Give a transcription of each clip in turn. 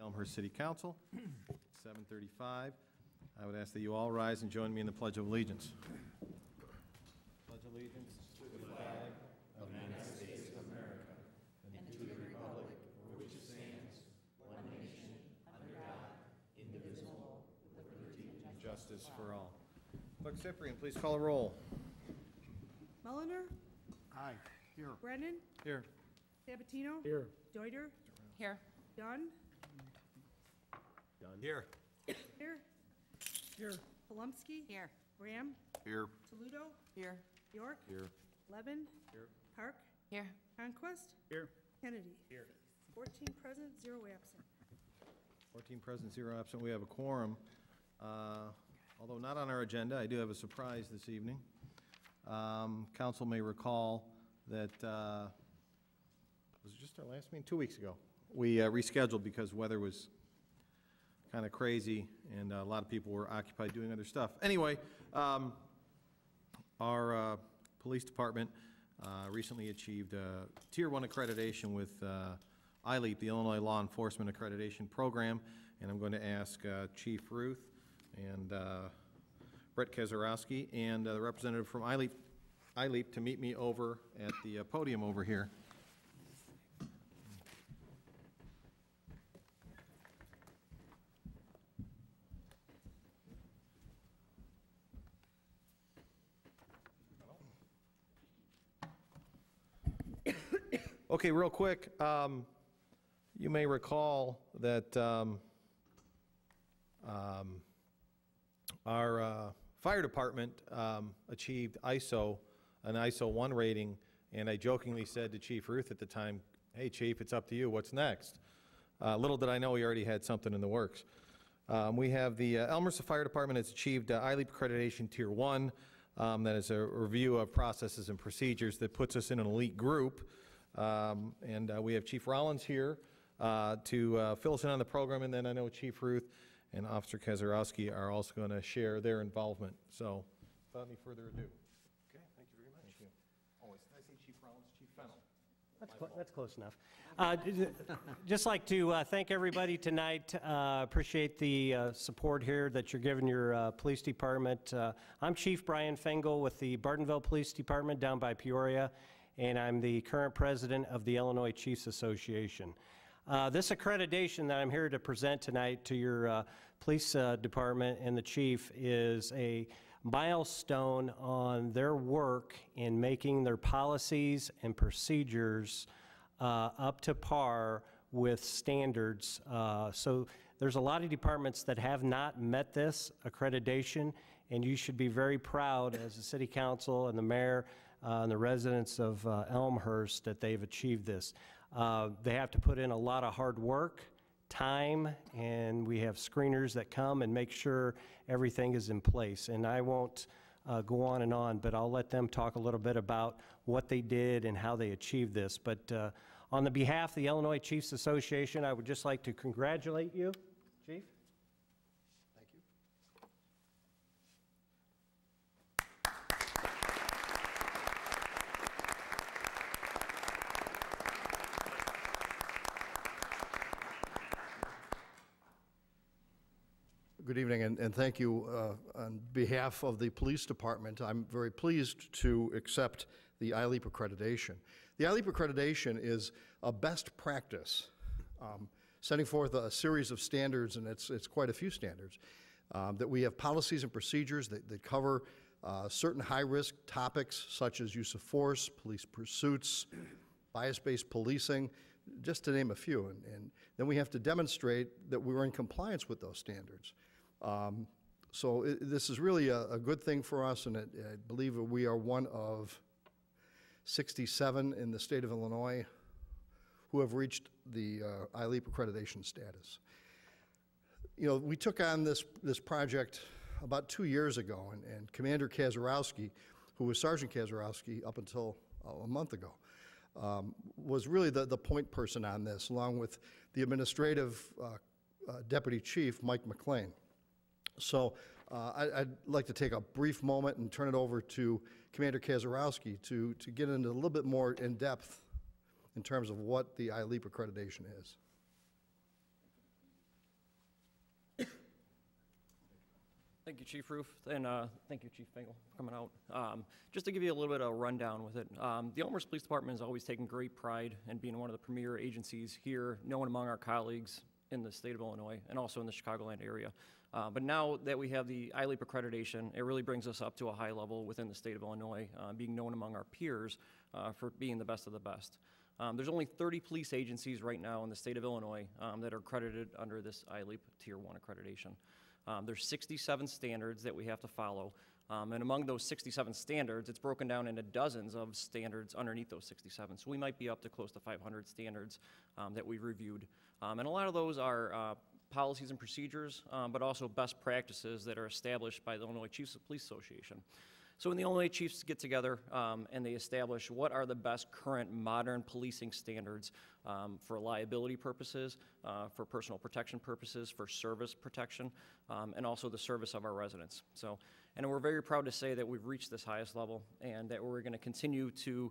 Elmhurst City Council, 7:35. I would ask that you all rise and join me in the Pledge of Allegiance. Pledge allegiance to the flag of the United States of America and to the republic for which it stands, one nation, under God, indivisible, with liberty and justice for all. Clerk Cyprian, please call a roll. Mulliner? Aye. Here. Brennan? Here. Sabatino? Here. Deuter? Here. Dunn? Here. Here? Here. Palumsky? Here. Graham? Here. Toledo? Here. York? Here. Levin? Here. Park? Here. Honquest? Here. Kennedy? Here. 14 present, 0 absent. 14 present, 0 absent. We have a quorum. Although not on our agenda, I do have a surprise this evening. Council may recall that, was it just our last meeting? 2 weeks ago. We rescheduled because weather was kind of crazy and a lot of people were occupied doing other stuff. Anyway, our police department recently achieved Tier 1 accreditation with ILEAP, the Illinois Law Enforcement Accreditation Program, and I'm going to ask Chief Ruth and Brett Kezarowski and the representative from ILEAP to meet me over at the podium over here. Okay, real quick, you may recall that our fire department achieved an ISO 1 rating, and I jokingly said to Chief Ruth at the time, hey Chief, it's up to you, what's next? Little did I know he already had something in the works. We have the Elmhurst Fire Department has achieved ILEAP accreditation Tier 1. That is a review of processes and procedures that puts us in an elite group. And we have Chief Rollins here to fill us in on the program, and then I know Chief Ruth and Officer Kezarowski are also going to share their involvement. So, without any further ado. Okay, thank you very much. Thank you. Oh, did I say Chief Rollins? Chief Fennell. That's close enough. Just like to thank everybody tonight. Appreciate the support here that you're giving your police department. I'm Chief Brian Fengel with the Bartonville Police Department down by Peoria, and I'm the current president of the Illinois Chiefs Association. This accreditation that I'm here to present tonight to your police department and the chief is a milestone on their work in making their policies and procedures up to par with standards. So there's a lot of departments that have not met this accreditation, and you should be very proud as the city council and the mayor and the residents of Elmhurst that they've achieved this. They have to put in a lot of hard work, time, and we have screeners that come and make sure everything is in place. And I won't go on, but I'll let them talk a little bit about what they did and how they achieved this. But on the behalf of the Illinois Chiefs Association, I would just like to congratulate you, Chief. Thank you. Good evening, and thank you on behalf of the police department. I'm very pleased to accept the ILEAP accreditation. The ILEAP accreditation is a best practice, setting forth a series of standards, and it's quite a few standards, that we have policies and procedures that cover certain high-risk topics such as use of force, police pursuits, bias-based policing, just to name a few. And then we have to demonstrate that we're in compliance with those standards. This is really a good thing for us, and I believe we are one of 67 in the state of Illinois who have reached the ILEAP accreditation status. You know, we took on this project about 2 years ago, and Commander Kezarowski, who was Sergeant Kezarowski up until a month ago, was really the point person on this, along with the administrative Deputy Chief, Mike McLean. So I'd like to take a brief moment and turn it over to Commander Kezarowski to get into a little bit more in depth in terms of what the ILEAP accreditation is. Thank you, Chief Roof, and thank you, Chief Fingal, for coming out. Just to give you a little bit of a rundown with it, the Elmhurst Police Department has always taken great pride in being one of the premier agencies here, known among our colleagues in the state of Illinois and also in the Chicagoland area. But now that we have the ILEAP accreditation, it really brings us up to a high level within the state of Illinois, being known among our peers for being the best of the best. There's only 30 police agencies right now in the state of Illinois that are accredited under this ILEAP Tier 1 accreditation. There's 67 standards that we have to follow, and among those 67 standards, it's broken down into dozens of standards underneath those 67. So we might be up to close to 500 standards that we've reviewed. And a lot of those are policies and procedures, but also best practices that are established by the Illinois Chiefs of Police Association. So when the Illinois Chiefs get together and they establish what are the best current modern policing standards for liability purposes, for personal protection purposes, for service protection, and also the service of our residents. So, and we're very proud to say that we've reached this highest level and that we're going to continue to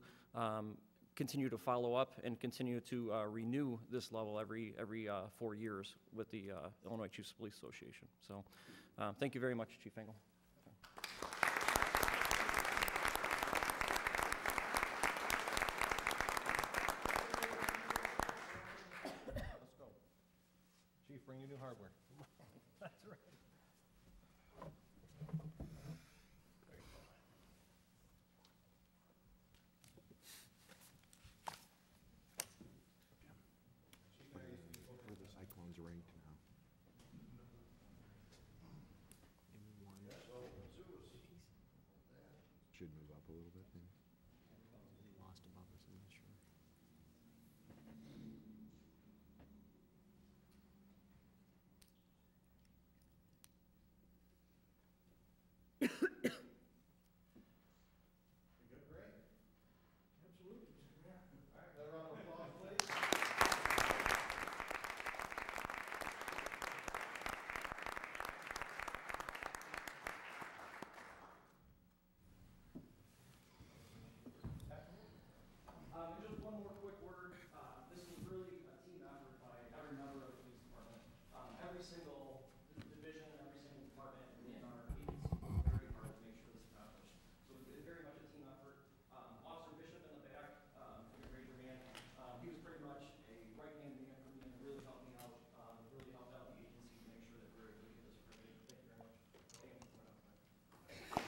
follow up and continue to renew this level every 4 years with the Illinois Chiefs of Police Association. So thank you very much, Chief Engel. Bring you new hardware. That's right. Where the cyclone's ranked now. Should move up a little bit then. Lost above us, I'm not sure. Just one more quick word. This is really a team effort by every member of the police department. Every single division, every single department in our agency worked very hard to make sure this is accomplished. So it's very much a team effort. Officer Bishop in the back, if you raise your hand, he was pretty much a right-hand man for me and really helped me out, really helped out the agency to make sure that we're able to get this accredited. Thank you very much. Thank you.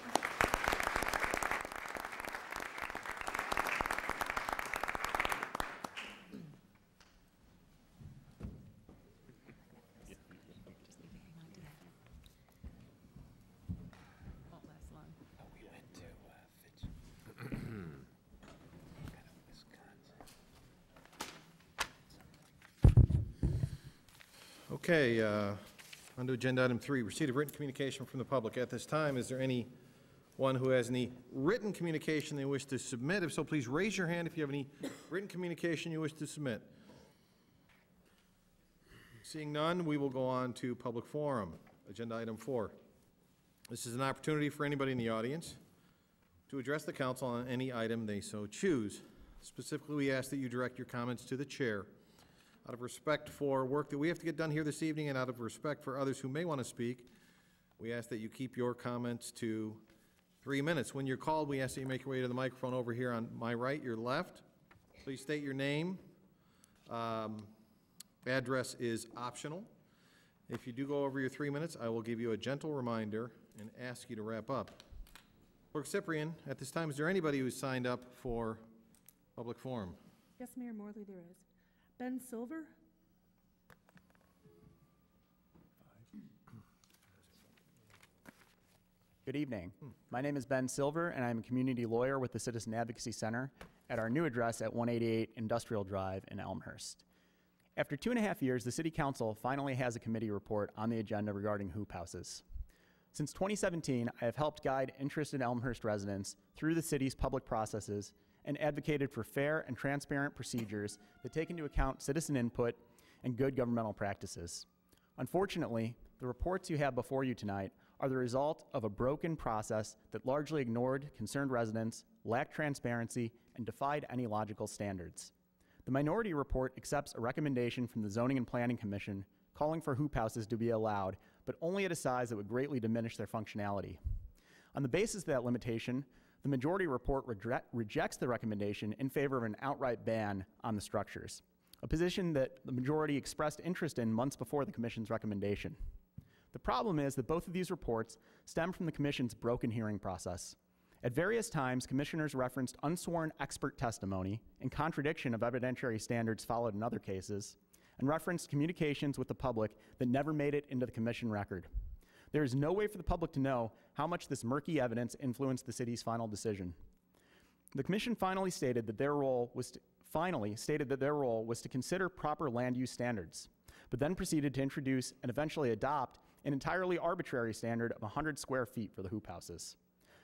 Okay, on to agenda item 3, receipt of written communication from the public. At this time, is there anyone who has any written communication they wish to submit? If so, please raise your hand if you have any written communication you wish to submit. Seeing none, we will go on to public forum. Agenda item 4. This is an opportunity for anybody in the audience to address the council on any item they so choose. Specifically, we ask that you direct your comments to the chair. Out of respect for work that we have to get done here this evening and out of respect for others who may want to speak, we ask that you keep your comments to 3 minutes. When you're called, we ask that you make your way to the microphone over here on my right, your left. Please state your name. Address is optional. If you do go over your 3 minutes, I will give you a gentle reminder and ask you to wrap up. Clerk Cyprian, at this time, is there anybody who's signed up for public forum? Yes, Mayor Morley, there is. Ben Silver? Good evening. My name is Ben Silver, and I'm a community lawyer with the Citizen Advocacy Center at our new address at 188 Industrial Drive in Elmhurst. After 2.5 years, the City Council finally has a committee report on the agenda regarding hoop houses. Since 2017, I have helped guide interested Elmhurst residents through the city's public processes and advocated for fair and transparent procedures that take into account citizen input and good governmental practices. Unfortunately, the reports you have before you tonight are the result of a broken process that largely ignored concerned residents, lacked transparency, and defied any logical standards. The minority report accepts a recommendation from the Zoning and Planning Commission calling for hoop houses to be allowed, but only at a size that would greatly diminish their functionality. On the basis of that limitation, the majority report rejects the recommendation in favor of an outright ban on the structures, a position that the majority expressed interest in months before the Commission's recommendation. The problem is that both of these reports stem from the Commission's broken hearing process. At various times, commissioners referenced unsworn expert testimony in contradiction of evidentiary standards followed in other cases, and referenced communications with the public that never made it into the Commission record. There is no way for the public to know how much this murky evidence influenced the city's final decision. The Commission finally stated that their role was to consider proper land use standards, but then proceeded to introduce and eventually adopt an entirely arbitrary standard of 100 square feet for the hoop houses.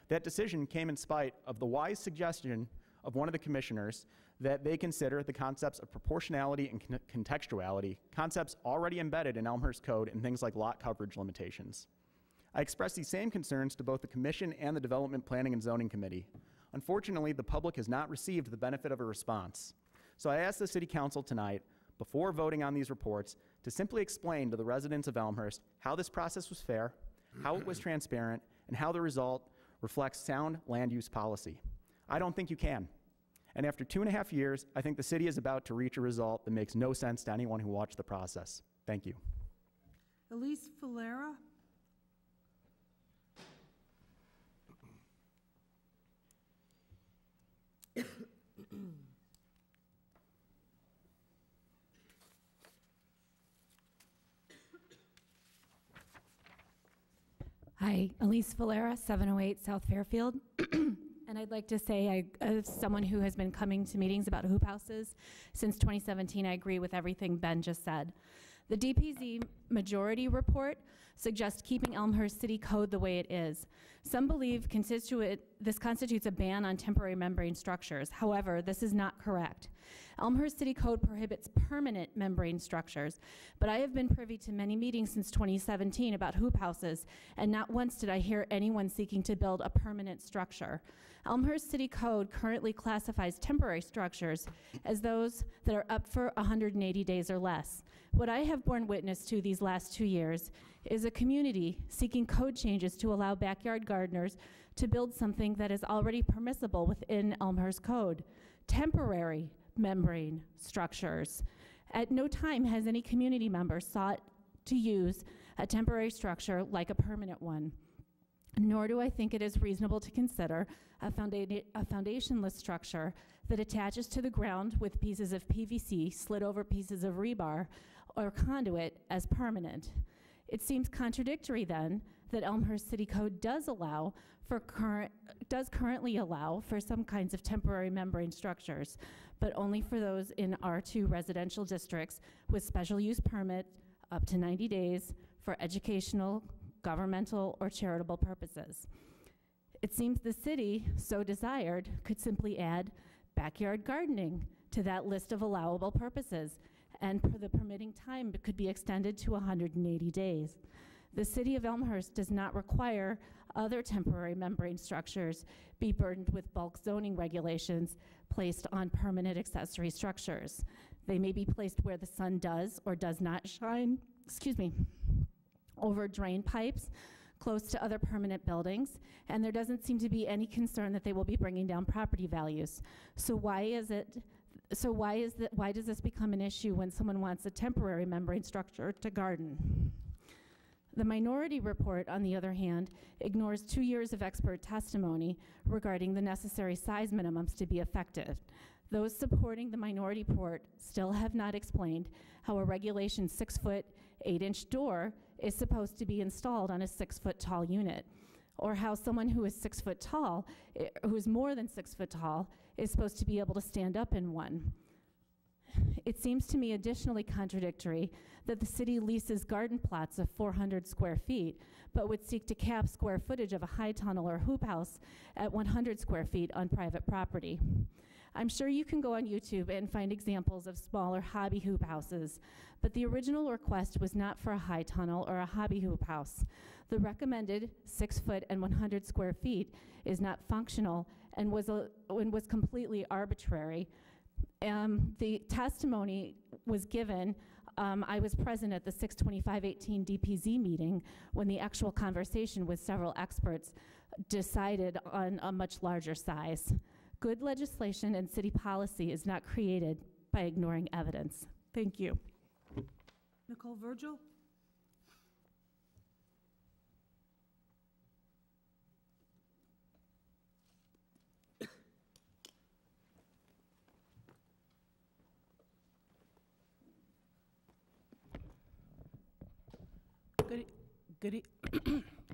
That decision came in spite of the wise suggestion of one of the commissioners that they consider the concepts of proportionality and contextuality, concepts already embedded in Elmhurst Code in things like lot coverage limitations. I expressed these same concerns to both the Commission and the Development Planning and Zoning Committee. Unfortunately, the public has not received the benefit of a response. So I ask the City Council tonight, before voting on these reports, to simply explain to the residents of Elmhurst how this process was fair, how it was transparent, and how the result reflects sound land use policy. I don't think you can. And after 2.5 years, I think the city is about to reach a result that makes no sense to anyone who watched the process. Thank you. Elise Valera. Hi, Elise Valera, 708 South Fairfield. And I'd like to say, as someone who has been coming to meetings about hoop houses since 2017, I agree with everything Ben just said. The DPZ majority report suggests keeping Elmhurst City Code the way it is. Some believe this constitutes a ban on temporary membrane structures. However, this is not correct. Elmhurst City Code prohibits permanent membrane structures, but I have been privy to many meetings since 2017 about hoop houses, and not once did I hear anyone seeking to build a permanent structure. Elmhurst City Code currently classifies temporary structures as those that are up for 180 days or less. What I have borne witness to these last 2 years is a community seeking code changes to allow backyard gardeners to build something that is already permissible within Elmhurst Code, temporary membrane structures. At no time has any community member sought to use a temporary structure like a permanent one. Nor do I think it is reasonable to consider a foundationless structure that attaches to the ground with pieces of PVC slid over pieces of rebar or conduit as permanent. It seems contradictory then that Elmhurst City Code does currently allow for some kinds of temporary membrane structures, but only for those in R2 residential districts with special use permit up to 90 days for educational, governmental, or charitable purposes. It seems the city, so desired, could simply add backyard gardening to that list of allowable purposes, and the permitting time could be extended to 180 days. The city of Elmhurst does not require other temporary membrane structures be burdened with bulk zoning regulations placed on permanent accessory structures. They may be placed where the sun does or does not shine, over drain pipes, close to other permanent buildings, and there doesn't seem to be any concern that they will be bringing down property values. So why does this become an issue when someone wants a temporary membrane structure to garden? The minority report, on the other hand, ignores 2 years of expert testimony regarding the necessary size minimums to be effective. Those supporting the minority report still have not explained how a regulation 6-foot, 8-inch door is supposed to be installed on a 6-foot tall unit, or how someone who is 6 foot tall, who is more than 6 foot tall, is supposed to be able to stand up in one. It seems to me additionally contradictory that the city leases garden plots of 400 square feet, but would seek to cap square footage of a high tunnel or hoop house at 100 square feet on private property. I'm sure you can go on YouTube and find examples of smaller hobby hoop houses, but the original request was not for a high tunnel or a hobby hoop house. The recommended 6 foot and 100 square feet is not functional and was completely arbitrary. The testimony was given I was present at the 6/25/18 DPZ meeting when the actual conversation with several experts decided on a much larger size. Good legislation and city policy is not created by ignoring evidence. Thank you. Nicole Virgil?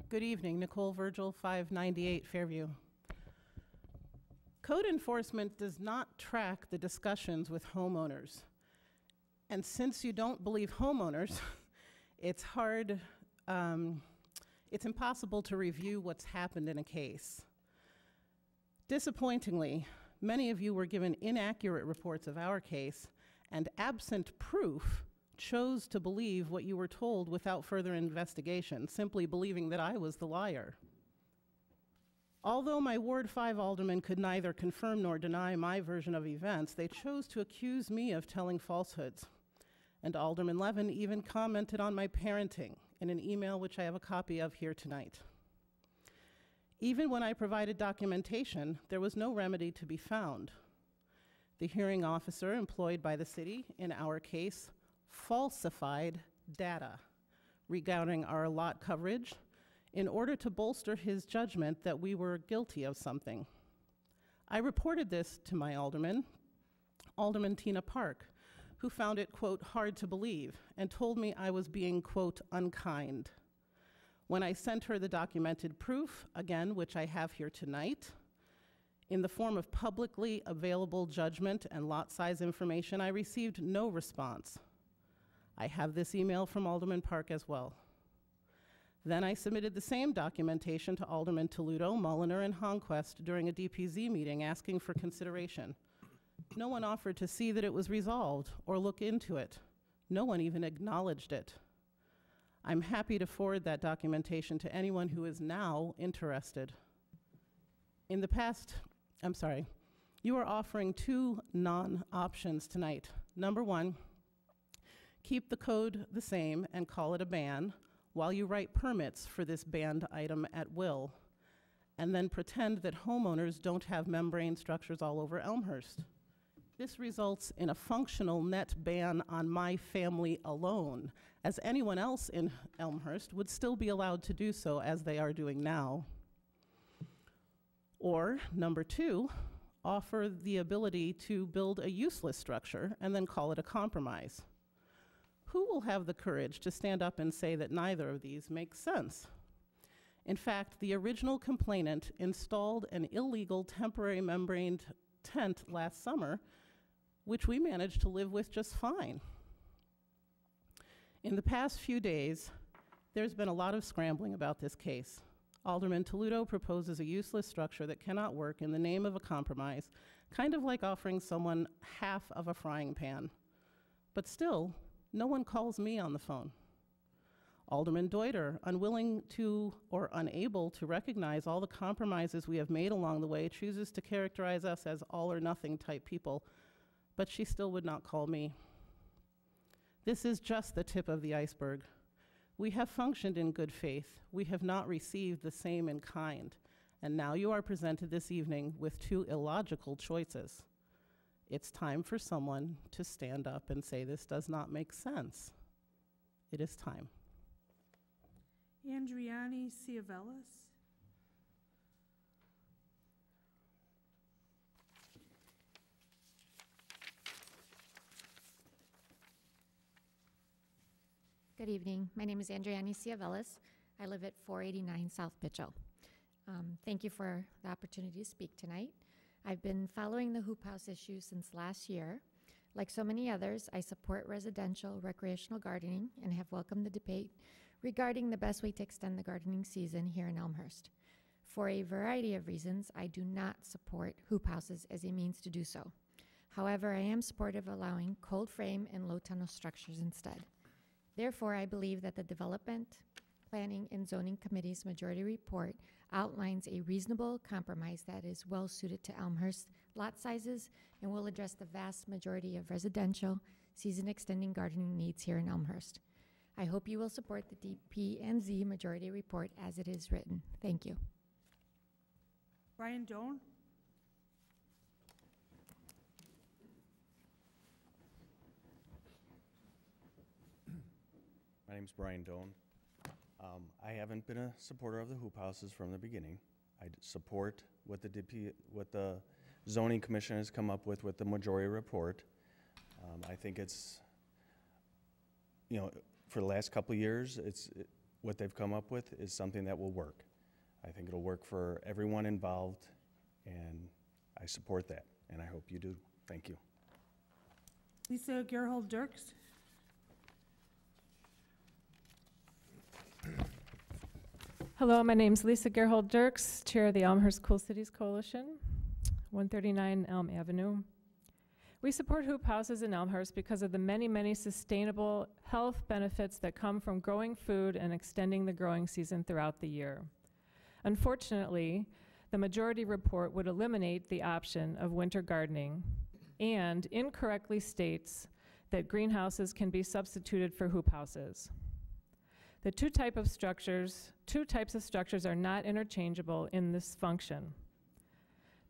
Good evening, Nicole Virgil, 598 Fairview. Code enforcement does not track the discussions with homeowners. And since you don't believe homeowners, it's impossible to review what's happened in a case. Disappointingly, many of you were given inaccurate reports of our case, and absent proof, chose to believe what you were told without further investigation, simply believing that I was the liar. Although my Ward 5 alderman could neither confirm nor deny my version of events, they chose to accuse me of telling falsehoods. And Alderman Levin even commented on my parenting in an email which I have a copy of here tonight. Even when I provided documentation, there was no remedy to be found. The hearing officer employed by the city in our case falsified data regarding our lot coverage in order to bolster his judgment that we were guilty of something. I reported this to my alderman, Alderman Tina Park, who found it, quote, hard to believe and told me I was being, quote, unkind. When I sent her the documented proof, again, which I have here tonight, in the form of publicly available judgment and lot size information, I received no response. I have this email from Alderman Park as well. Then I submitted the same documentation to Alderman Toledo, Mulliner, and Honquest during a DPZ meeting asking for consideration. No one offered to see that it was resolved or look into it. No one even acknowledged it. I'm happy to forward that documentation to anyone who is now interested. In the past, you are offering two non-options tonight. Number one, keep the code the same and call it a ban while you write permits for this banned item at will, and then pretend that homeowners don't have membrane structures all over Elmhurst. This results in a functional net ban on my family alone, as anyone else in Elmhurst would still be allowed to do so as they are doing now. Or, number two, offer the ability to build a useless structure and then call it a compromise. Who will have the courage to stand up and say that neither of these makes sense? In fact, the original complainant installed an illegal temporary membraned tent last summer, which we managed to live with just fine. In the past few days, there's been a lot of scrambling about this case. Alderman Toledo proposes a useless structure that cannot work in the name of a compromise, kind of like offering someone half of a frying pan. But still, no one calls me on the phone. Alderman Deuter, unwilling to or unable to recognize all the compromises we have made along the way, chooses to characterize us as all or nothing type people, but she still would not call me. This is just the tip of the iceberg. We have functioned in good faith. We have not received the same in kind. And now you are presented this evening with two illogical choices. It's time for someone to stand up and say this does not make sense. It is time. Andriani Ciavellis? Good evening. My name is Andriani Ciavellis. I live at 489 South Pitchell. Thank you for the opportunity to speak tonight. I've been following the hoop house issue since last year. Like so many others, I support residential recreational gardening and have welcomed the debate regarding the best way to extend the gardening season here in Elmhurst. For a variety of reasons, I do not support hoop houses as a means to do so. However, I am supportive of allowing cold frame and low tunnel structures instead. Therefore, I believe that the Development, Planning, and Zoning Committee's majority report outlines a reasonable compromise that is well suited to Elmhurst's lot sizes and will address the vast majority of residential season extending gardening needs here in Elmhurst. I hope you will support the DP&Z majority report as it is written. Thank you. Brian Doan? My name's Brian Doan. I haven't been a supporter of the hoop houses from the beginning. I support what the zoning commission has come up with the majority report. I think it's, you know, for the last couple of years, what they've come up with is something that will work. I think it'll work for everyone involved, and I support that, and I hope you do. Thank you. Lisa Gerhold-Dirks? Hello, my name's Lisa Gerhold-Dirks, Chair of the Elmhurst Cool Cities Coalition, 139 Elm Avenue. We support hoop houses in Elmhurst because of the many, many sustainable health benefits that come from growing food and extending the growing season throughout the year. Unfortunately, the majority report would eliminate the option of winter gardening and incorrectly states that greenhouses can be substituted for hoop houses. The two types of structures are not interchangeable in this function.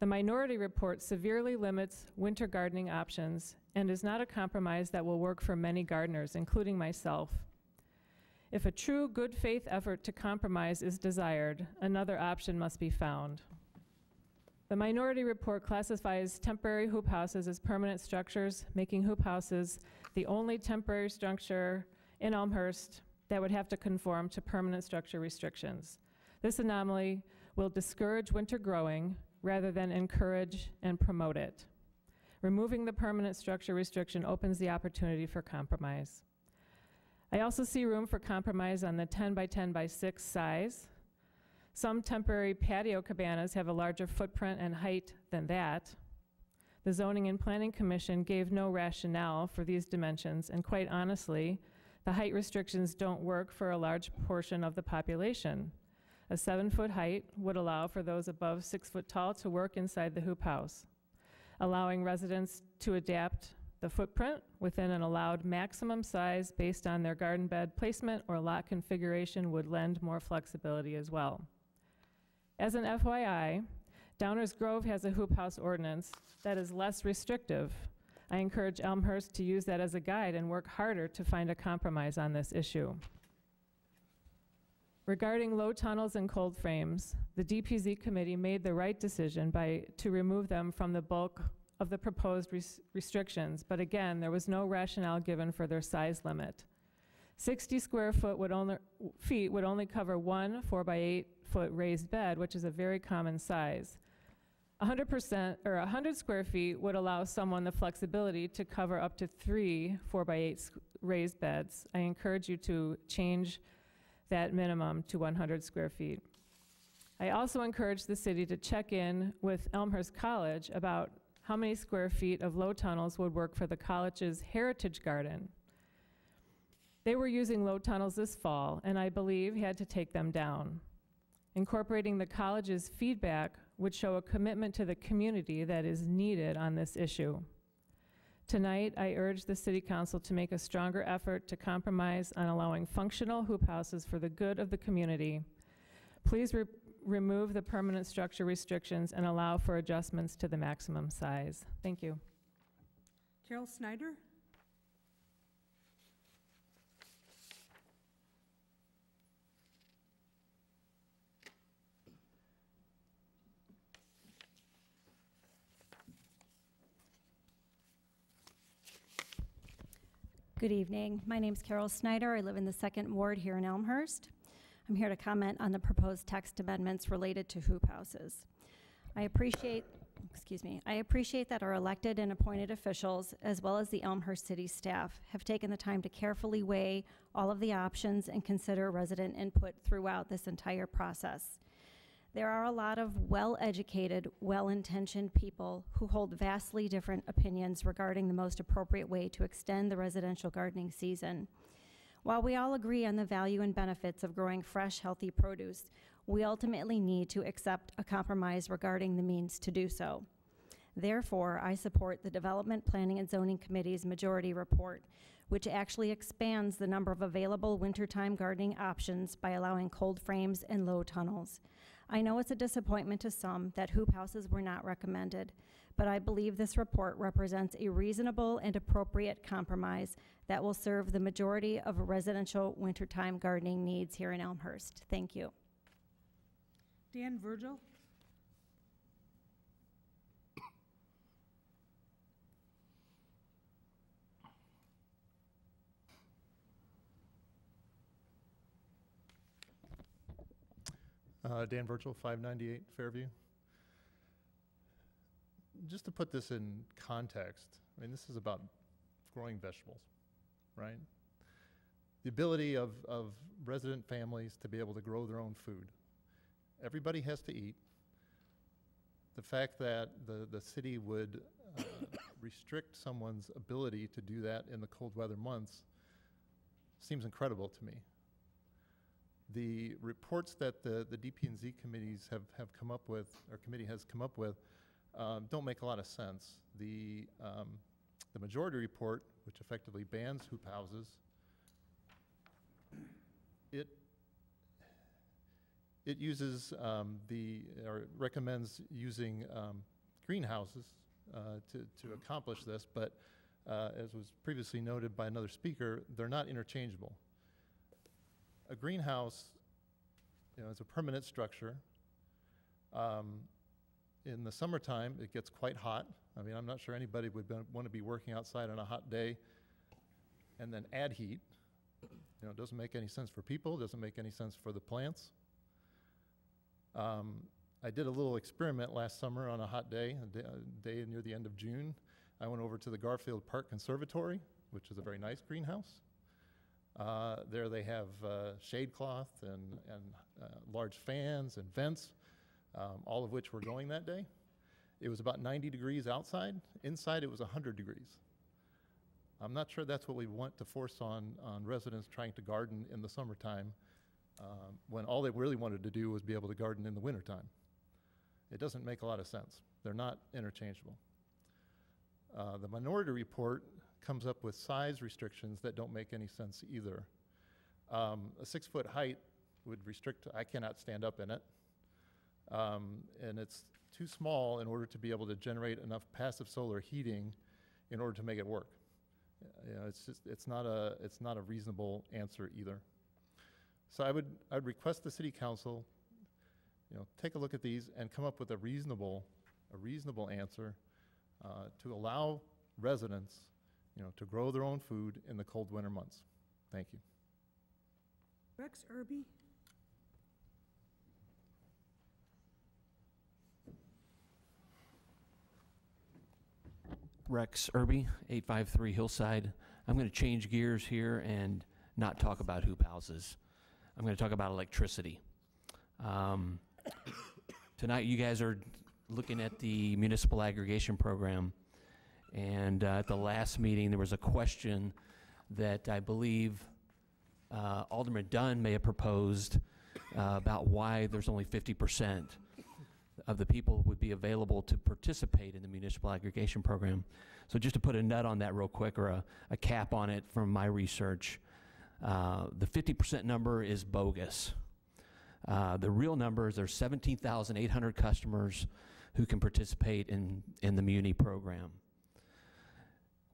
The minority report severely limits winter gardening options and is not a compromise that will work for many gardeners, including myself. If a true good faith effort to compromise is desired, another option must be found. The minority report classifies temporary hoop houses as permanent structures, making hoop houses the only temporary structure in Elmhurst that would have to conform to permanent structure restrictions. This anomaly will discourage winter growing rather than encourage and promote it. Removing the permanent structure restriction opens the opportunity for compromise. I also see room for compromise on the 10 by 10 by 6 size. Some temporary patio cabanas have a larger footprint and height than that. The Zoning and Planning Commission gave no rationale for these dimensions, and quite honestly, the height restrictions don't work for a large portion of the population. A 7-foot height would allow for those above 6 foot tall to work inside the hoop house. Allowing residents to adapt the footprint within an allowed maximum size based on their garden bed placement or lot configuration would lend more flexibility as well. As an FYI, Downers Grove has a hoop house ordinance that is less restrictive. I encourage Elmhurst to use that as a guide and work harder to find a compromise on this issue. Regarding low tunnels and cold frames, the DPZ committee made the right decision to remove them from the bulk of the proposed restrictions, but again, there was no rationale given for their size limit. 60 square feet would only cover one 4-by-8 foot raised bed, which is a very common size. 100 square feet would allow someone the flexibility to cover up to 3 4-by-8 raised beds. I encourage you to change that minimum to 100 square feet. I also encourage the city to check in with Elmhurst College about how many square feet of low tunnels would work for the college's heritage garden. They were using low tunnels this fall, and I believe had to take them down. Incorporating the college's feedback would show a commitment to the community that is needed on this issue. Tonight, I urge the City Council to make a stronger effort to compromise on allowing functional hoop houses for the good of the community. Please remove the permanent structure restrictions and allow for adjustments to the maximum size. Thank you. Carol Snyder? Good evening. My name's Carol Snyder. I live in the 2nd Ward here in Elmhurst. I'm here to comment on the proposed text amendments related to hoop houses. I appreciate that our elected and appointed officials, as well as the Elmhurst City staff, have taken the time to carefully weigh all of the options and consider resident input throughout this entire process. There are a lot of well-educated, well-intentioned people who hold vastly different opinions regarding the most appropriate way to extend the residential gardening season. While we all agree on the value and benefits of growing fresh, healthy produce, we ultimately need to accept a compromise regarding the means to do so. Therefore, I support the Development, Planning, and Zoning Committee's majority report, which actually expands the number of available wintertime gardening options by allowing cold frames and low tunnels. I know it's a disappointment to some that hoop houses were not recommended, but I believe this report represents a reasonable and appropriate compromise that will serve the majority of residential wintertime gardening needs here in Elmhurst. Thank you. Dan Virgil. Dan Virgil, 598 Fairview. Just to put this in context, I mean, this is about growing vegetables, right? The ability of resident families to be able to grow their own food. Everybody has to eat. The fact that the city would restrict someone's ability to do that in the cold weather months seems incredible to me. The reports that the DP&Z committees have come up with, or committee has come up with, don't make a lot of sense. The majority report, which effectively bans hoop houses, it uses or recommends using greenhouses to accomplish this, but as was previously noted by another speaker, they're not interchangeable. A greenhouse, is a permanent structure. In the summertime, it gets quite hot. I mean, I'm not sure anybody would want to be working outside on a hot day and then add heat. It doesn't make any sense for people, doesn't make any sense for the plants. I did a little experiment last summer on a hot day, a day near the end of June. I went over to the Garfield Park Conservatory, which is a very nice greenhouse. There they have shade cloth and large fans and vents, all of which were going that day. It was about 90 degrees outside. Inside it was 100 degrees. I'm not sure that's what we want to force on residents trying to garden in the summertime when all they really wanted to do was be able to garden in the wintertime. It doesn't make a lot of sense. They're not interchangeable. The minority report comes up with size restrictions that don't make any sense either. A 6-foot height would restrict, I cannot stand up in it. And it's too small in order to be able to generate enough passive solar heating in order to make it work. It's not a reasonable answer either. So I'd request the city council, take a look at these and come up with a reasonable answer to allow residents, to grow their own food in the cold winter months. Thank you. Rex Irby. Rex Irby, 853 Hillside. I'm going to change gears here and not talk about hoop houses. I'm going to talk about electricity. Tonight you guys are looking at the municipal aggregation program, and at the last meeting there was a question that I believe Alderman Dunn may have proposed about why there's only 50% of the people would be available to participate in the municipal aggregation program. So just to put a nut on that real quick, or a cap on it from my research, the 50% number is bogus. The real number is there's 17,800 customers who can participate in the Muni program.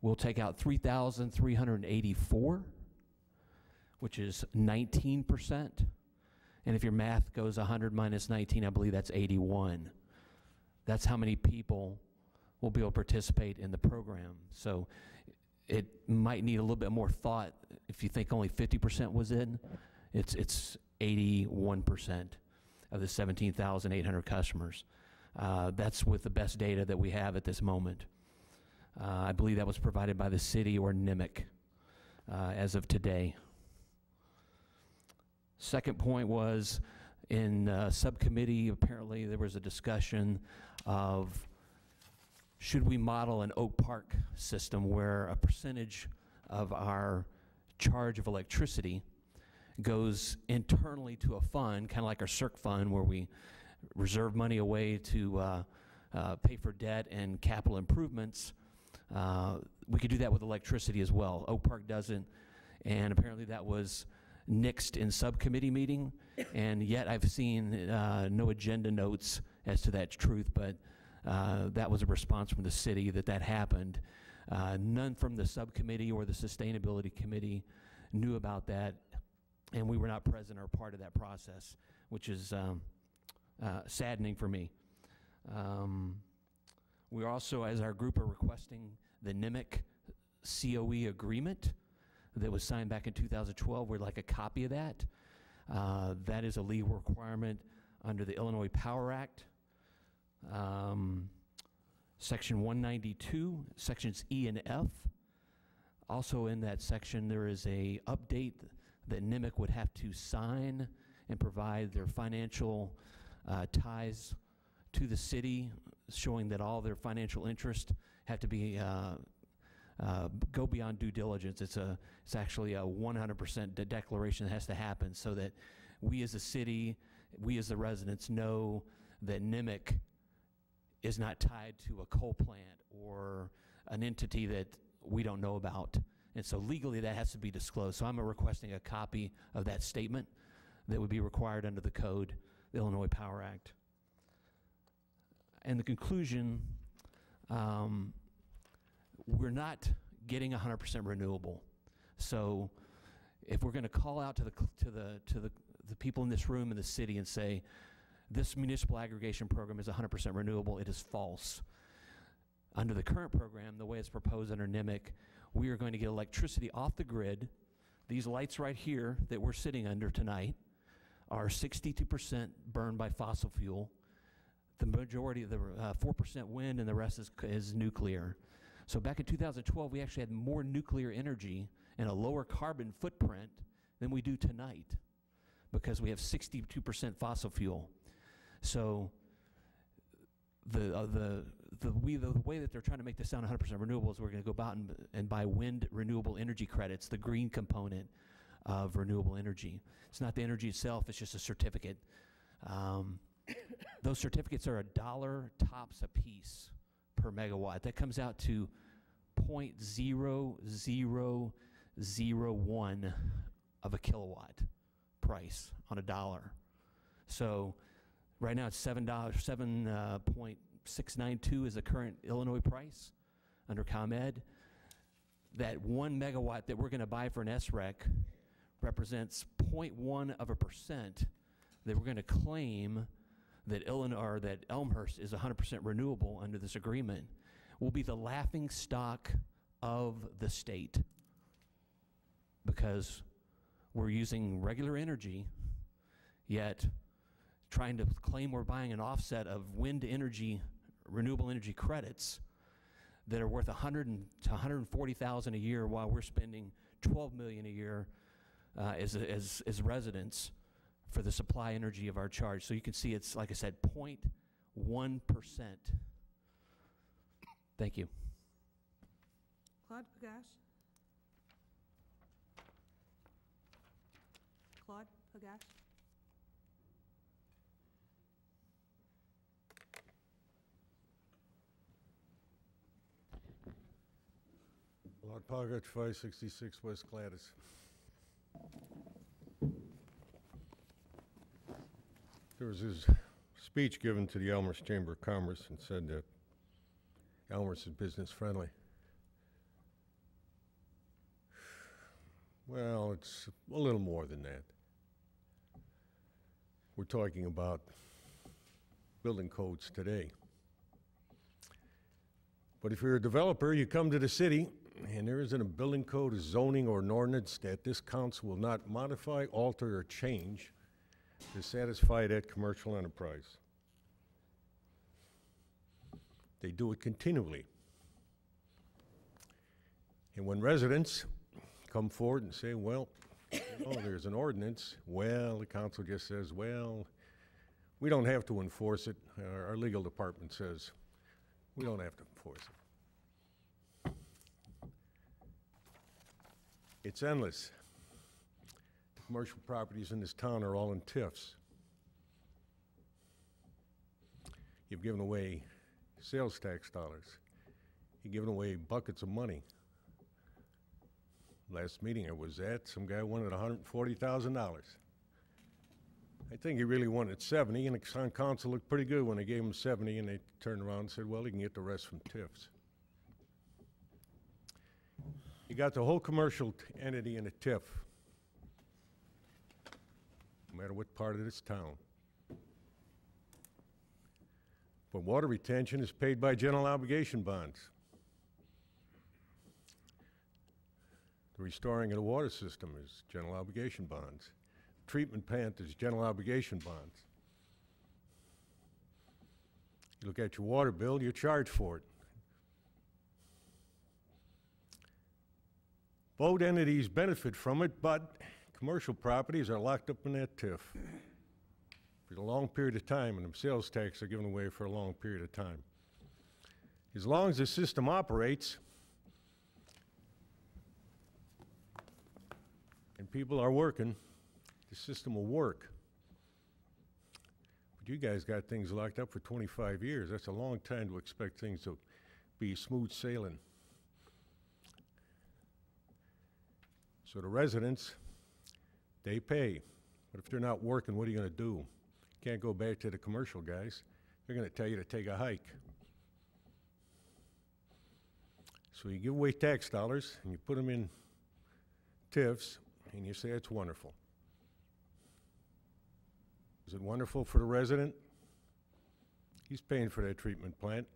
We'll take out 3,384, which is 19%. And if your math goes 100 minus 19, I believe that's 81. That's how many people will be able to participate in the program. So it might need a little bit more thought. If you think only 50% was in, it's 81% of the 17,800 customers. That's with the best data that we have at this moment. I believe that was provided by the city or NIMIC as of today. Second point was in subcommittee, apparently there was a discussion of should we model an Oak Park system where a percentage of our charge of electricity goes internally to a fund, kind of like our CERC fund, where we reserve money away to pay for debt and capital improvements, we could do that with electricity as well. Oak Park doesn't, and apparently that was nixed in subcommittee meeting, and yet I've seen no agenda notes as to that truth, but that was a response from the city that happened. None from the subcommittee or the sustainability committee knew about that, and we were not present or part of that process, which is saddening for me. We also, as our group, are requesting the NIMIC COE agreement that was signed back in 2012. We'd like a copy of that. That is a legal requirement under the Illinois Power Act. Section 192, sections E and F. Also in that section, there is a update that NIMIC would have to sign and provide their financial ties to the city, showing that all their financial interests have to be go beyond due diligence. It's actually a 100% declaration that has to happen, so that we as a city, we as the residents know that NIMIC is not tied to a coal plant or an entity that we don't know about. And so legally that has to be disclosed. So I'm requesting a copy of that statement that would be required under the code, the Illinois Power Act. And the conclusion, we're not getting 100% renewable. So if we're going to call out to the people in this room in the city and say, this municipal aggregation program is 100% renewable, it is false. Under the current program, the way it's proposed under NIMIC, we are going to get electricity off the grid. These lights right here that we're sitting under tonight are 62% burned by fossil fuel. The majority of the 4% wind, and the rest is nuclear. So back in 2012, we actually had more nuclear energy and a lower carbon footprint than we do tonight, because we have 62% fossil fuel. So the way that they're trying to make this sound 100% renewable is we're going to go out and buy wind renewable energy credits, the green component of renewable energy. It's not the energy itself, it's just a certificate. Those certificates are $1 tops a piece per megawatt. That comes out to 0.0001 of a kilowatt price on $1. So right now it's $7.692 is the current Illinois price under ComEd. That 1 megawatt that we're going to buy for an SREC represents 0.1% that we're going to claim that that Elmhurst is 100% renewable under this agreement. Will be the laughing stock of the state, because we're using regular energy, yet trying to claim we're buying an offset of wind energy, renewable energy credits that are worth $100,000 to $140,000 a year, while we're spending $12 million a year as residents for the supply energy of our charge. So you can see it's, like I said, 0.1%. Thank you. Claude Pagash. Claude Pagash. Claude Pagash, 566 West Gladys. There was his speech given to the Elmhurst Chamber of Commerce and said that Elmhurst is business friendly. Well, it's a little more than that. We're talking about building codes today. But if you're a developer, you come to the city and there isn't a building code, a zoning, or an ordinance that this council will not modify, alter, or change to satisfy that commercial enterprise. They do it continually. And when residents come forward and say, well, oh, there's an ordinance, well, the council just says, well, we don't have to enforce it. Our legal department says, we don't have to enforce it. It's endless. The commercial properties in this town are all in TIFs. You've given away sales tax dollars. You're giving away buckets of money. Last meeting I was at, some guy wanted $140,000. I think he really wanted 70, and the council looked pretty good when they gave him 70, and they turned around and said, well, he can get the rest from TIFs. You got the whole commercial entity in a TIF, no matter what part of this town. But water retention is paid by general obligation bonds. The restoring of the water system is general obligation bonds. Treatment plant is general obligation bonds. You look at your water bill, you charge for it. Both entities benefit from it, but commercial properties are locked up in that TIF for a long period of time, and the sales tax are given away for a long period of time. As long as the system operates and people are working, the system will work. But you guys got things locked up for 25 years. That's a long time to expect things to be smooth sailing. So the residents, they pay. But if they're not working, what are you going to do? Can't go back to the commercial guys. They're going to tell you to take a hike. So you give away tax dollars, and you put them in TIFs, and you say it's wonderful. Is it wonderful for the resident? He's paying for that treatment plant.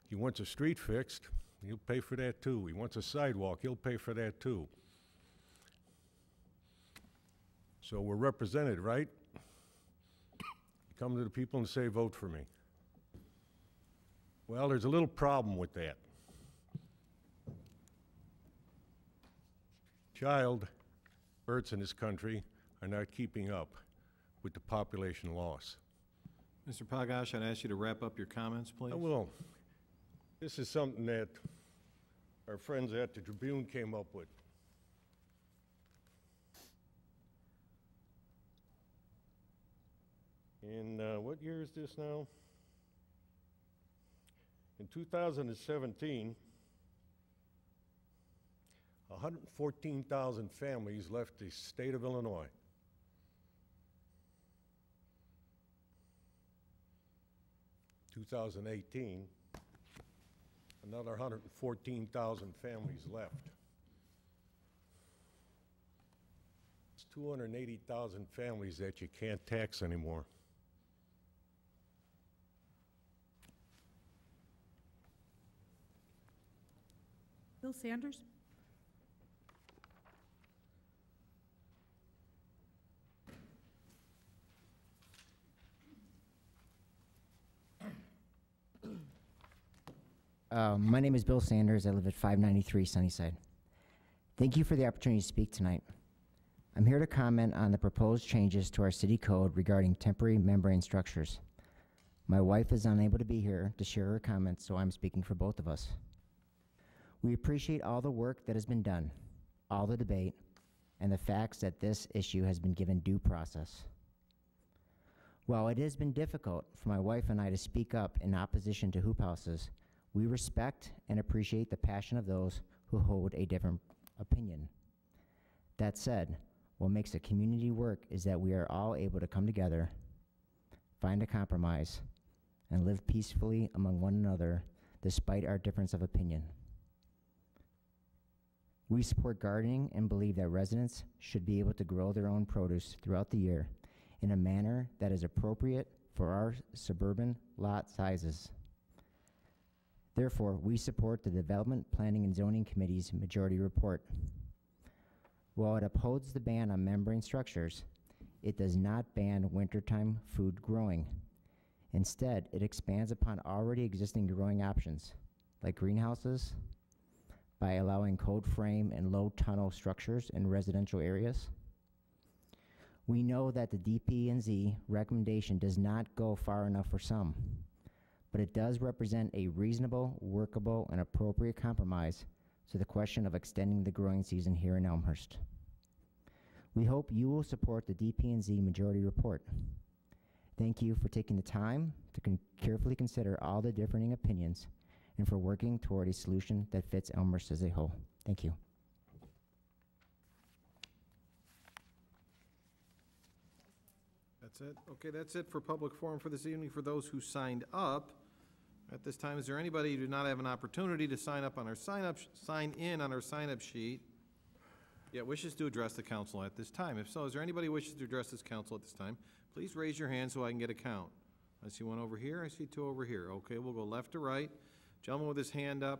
He wants a street fixed, he'll pay for that too. He wants a sidewalk, he'll pay for that too. So we're represented, right? You come to the people and say, vote for me. Well, there's a little problem with that. Child births in this country are not keeping up with the population loss. Mr. Pagash, I'd ask you to wrap up your comments, please. I will. This is something that our friends at the Tribune came up with. In what year is this now? In 2017, 114,000 families left the state of Illinois. In 2018, another 114,000 families left. It's 280,000 families that you can't tax anymore. Bill Sanders? My name is Bill Sanders. I live at 593 Sunnyside. Thank you for the opportunity to speak tonight. I'm here to comment on the proposed changes to our city code regarding temporary membrane structures. My wife is unable to be here to share her comments, so I'm speaking for both of us. We appreciate all the work that has been done, all the debate, and the facts that this issue has been given due process. While it has been difficult for my wife and I to speak up in opposition to hoop houses, we respect and appreciate the passion of those who hold a different opinion. That said, what makes a community work is that we are all able to come together, find a compromise, and live peacefully among one another despite our difference of opinion. We support gardening and believe that residents should be able to grow their own produce throughout the year in a manner that is appropriate for our suburban lot sizes. Therefore, we support the Development, Planning, and Zoning Committee's majority report. While it upholds the ban on membrane structures, it does not ban wintertime food growing. Instead, it expands upon already existing growing options, like greenhouses, by allowing cold frame and low tunnel structures in residential areas. We know that the DP&Z recommendation does not go far enough for some, but it does represent a reasonable, workable, and appropriate compromise to the question of extending the growing season here in Elmhurst. We hope you will support the DP&Z majority report. Thank you for taking the time to carefully consider all the differing opinions and for working toward a solution that fits Elmhurst as a whole. Thank you. That's it? Okay, that's it for public forum for this evening for those who signed up. At this time, is there anybody who did not have an opportunity to sign up on our sign in on our sign-up sheet, yet wishes to address the council at this time? If so, is there anybody who wishes to address this council at this time? Please raise your hand so I can get a count. I see one over here, I see two over here. Okay, we'll go left to right. Gentleman with his hand up,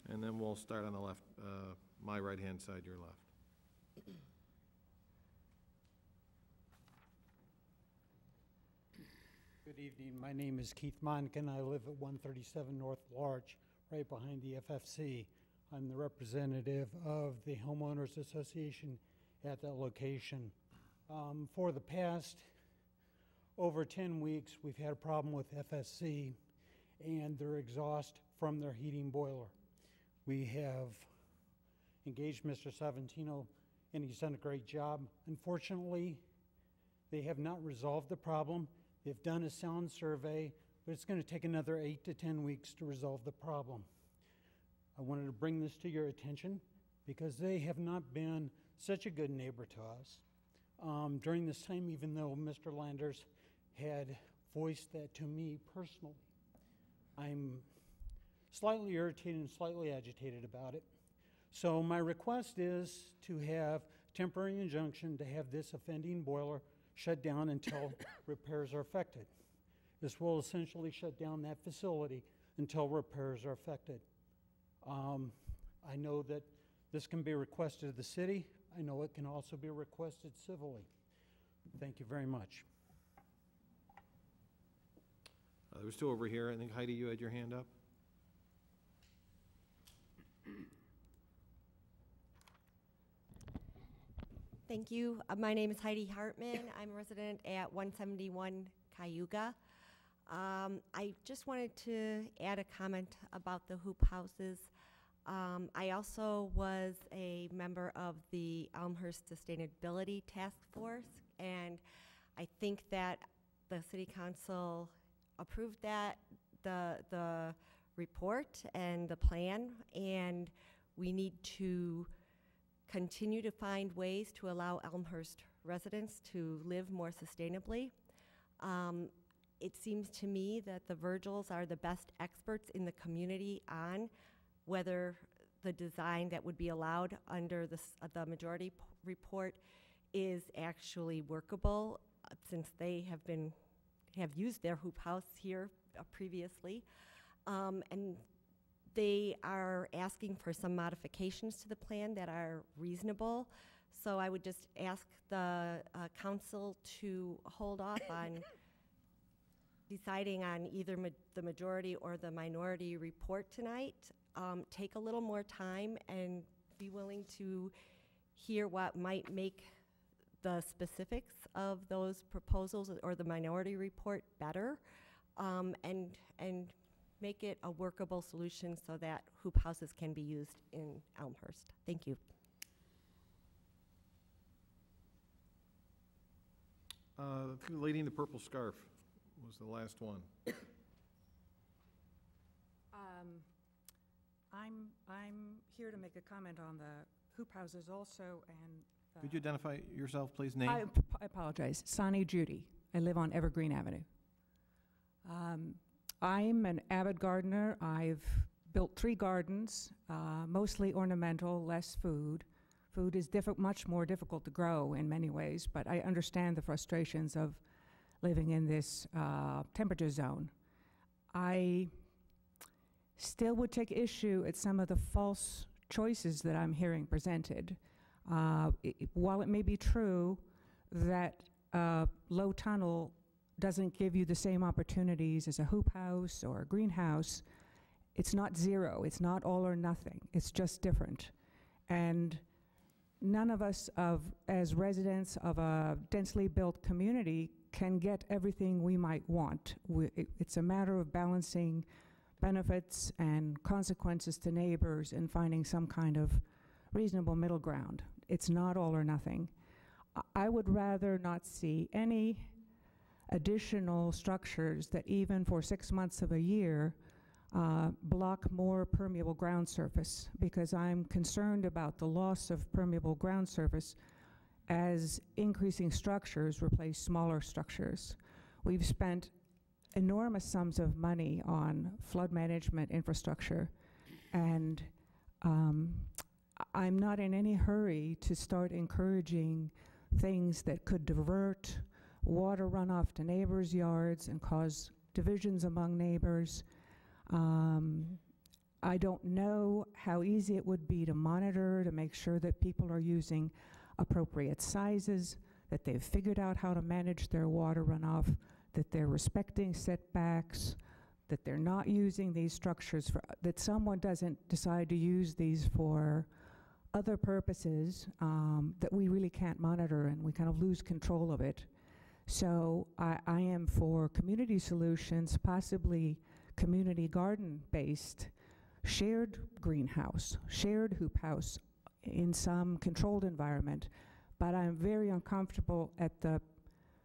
and then we'll start on the left, my right-hand side, your left. Good evening. My name is Keith Monken. I live at 137 North Larch, right behind the FFC. I'm the representative of the Homeowners Association at that location. For the past over 10 weeks, we've had a problem with FSC and their exhaust from their heating boiler. We have engaged Mr. Savantino, and he's done a great job. Unfortunately, they have not resolved the problem. They've done a sound survey, but it's going to take another 8 to 10 weeks to resolve the problem. I wanted to bring this to your attention because they have not been such a good neighbor to us. During this time, even though Mr. Landers had voiced that to me personally, I'm slightly irritated and slightly agitated about it. So my request is to have temporary injunction to have this offending boiler shut down until repairs are effected. This will essentially shut down that facility until repairs are effected. I know that this can be requested of the city. I know it can also be requested civilly. Thank you very much. There was two over here. I think Heidi, you had your hand up. Thank you. My name is Heidi Hartman. I'm a resident at 171 Cayuga. I just wanted to add a comment about the hoop houses. I also was a member of the Elmhurst Sustainability Task Force, and I think that the City Council approved that, the report and the plan, and we need to continue to find ways to allow Elmhurst residents to live more sustainably. It seems to me that the Virgils are the best experts in the community on whether the design that would be allowed under the majority report is actually workable, since they have used their hoop house here previously. And they are asking for some modifications to the plan that are reasonable. So I would just ask the council to hold off on deciding on either the majority or the minority report tonight. Take a little more time and be willing to hear what might make the specifics of those proposals or the minority report better, and make it a workable solution so that hoop houses can be used in Elmhurst. Thank you. The lady in the purple scarf was the last one. I'm here to make a comment on the hoop houses also, and Could you identify yourself, please? Name? I apologize. Sani Judy. I live on Evergreen Avenue. I'm an avid gardener. I've built 3 gardens, mostly ornamental, less food. Food is much more difficult to grow in many ways, but I understand the frustrations of living in this temperature zone. I still would take issue at some of the false choices that I'm hearing presented. While it may be true that low tunnel doesn't give you the same opportunities as a hoop house or a greenhouse, it's not zero. It's not all or nothing. It's just different. And none of us, as residents of a densely built community, can get everything we might want. It's a matter of balancing benefits and consequences to neighbors and finding some kind of reasonable middle ground. It's not all or nothing. I would rather not see any additional structures that even for 6 months of a year block more permeable ground surface, because I'm concerned about the loss of permeable ground surface as increasing structures replace smaller structures. We've spent enormous sums of money on flood management infrastructure, and I'm not in any hurry to start encouraging things that could divert water runoff to neighbors' yards and cause divisions among neighbors. I don't know how easy it would be to monitor, to make sure that people are using appropriate sizes, that they've figured out how to manage their water runoff, that they're respecting setbacks, that they're not using these structures for, that someone doesn't decide to use these for other purposes that we really can't monitor, and we kind of lose control of it. So I am for community solutions, possibly community garden-based, shared greenhouse, shared hoop house in some controlled environment, but I'm very uncomfortable at the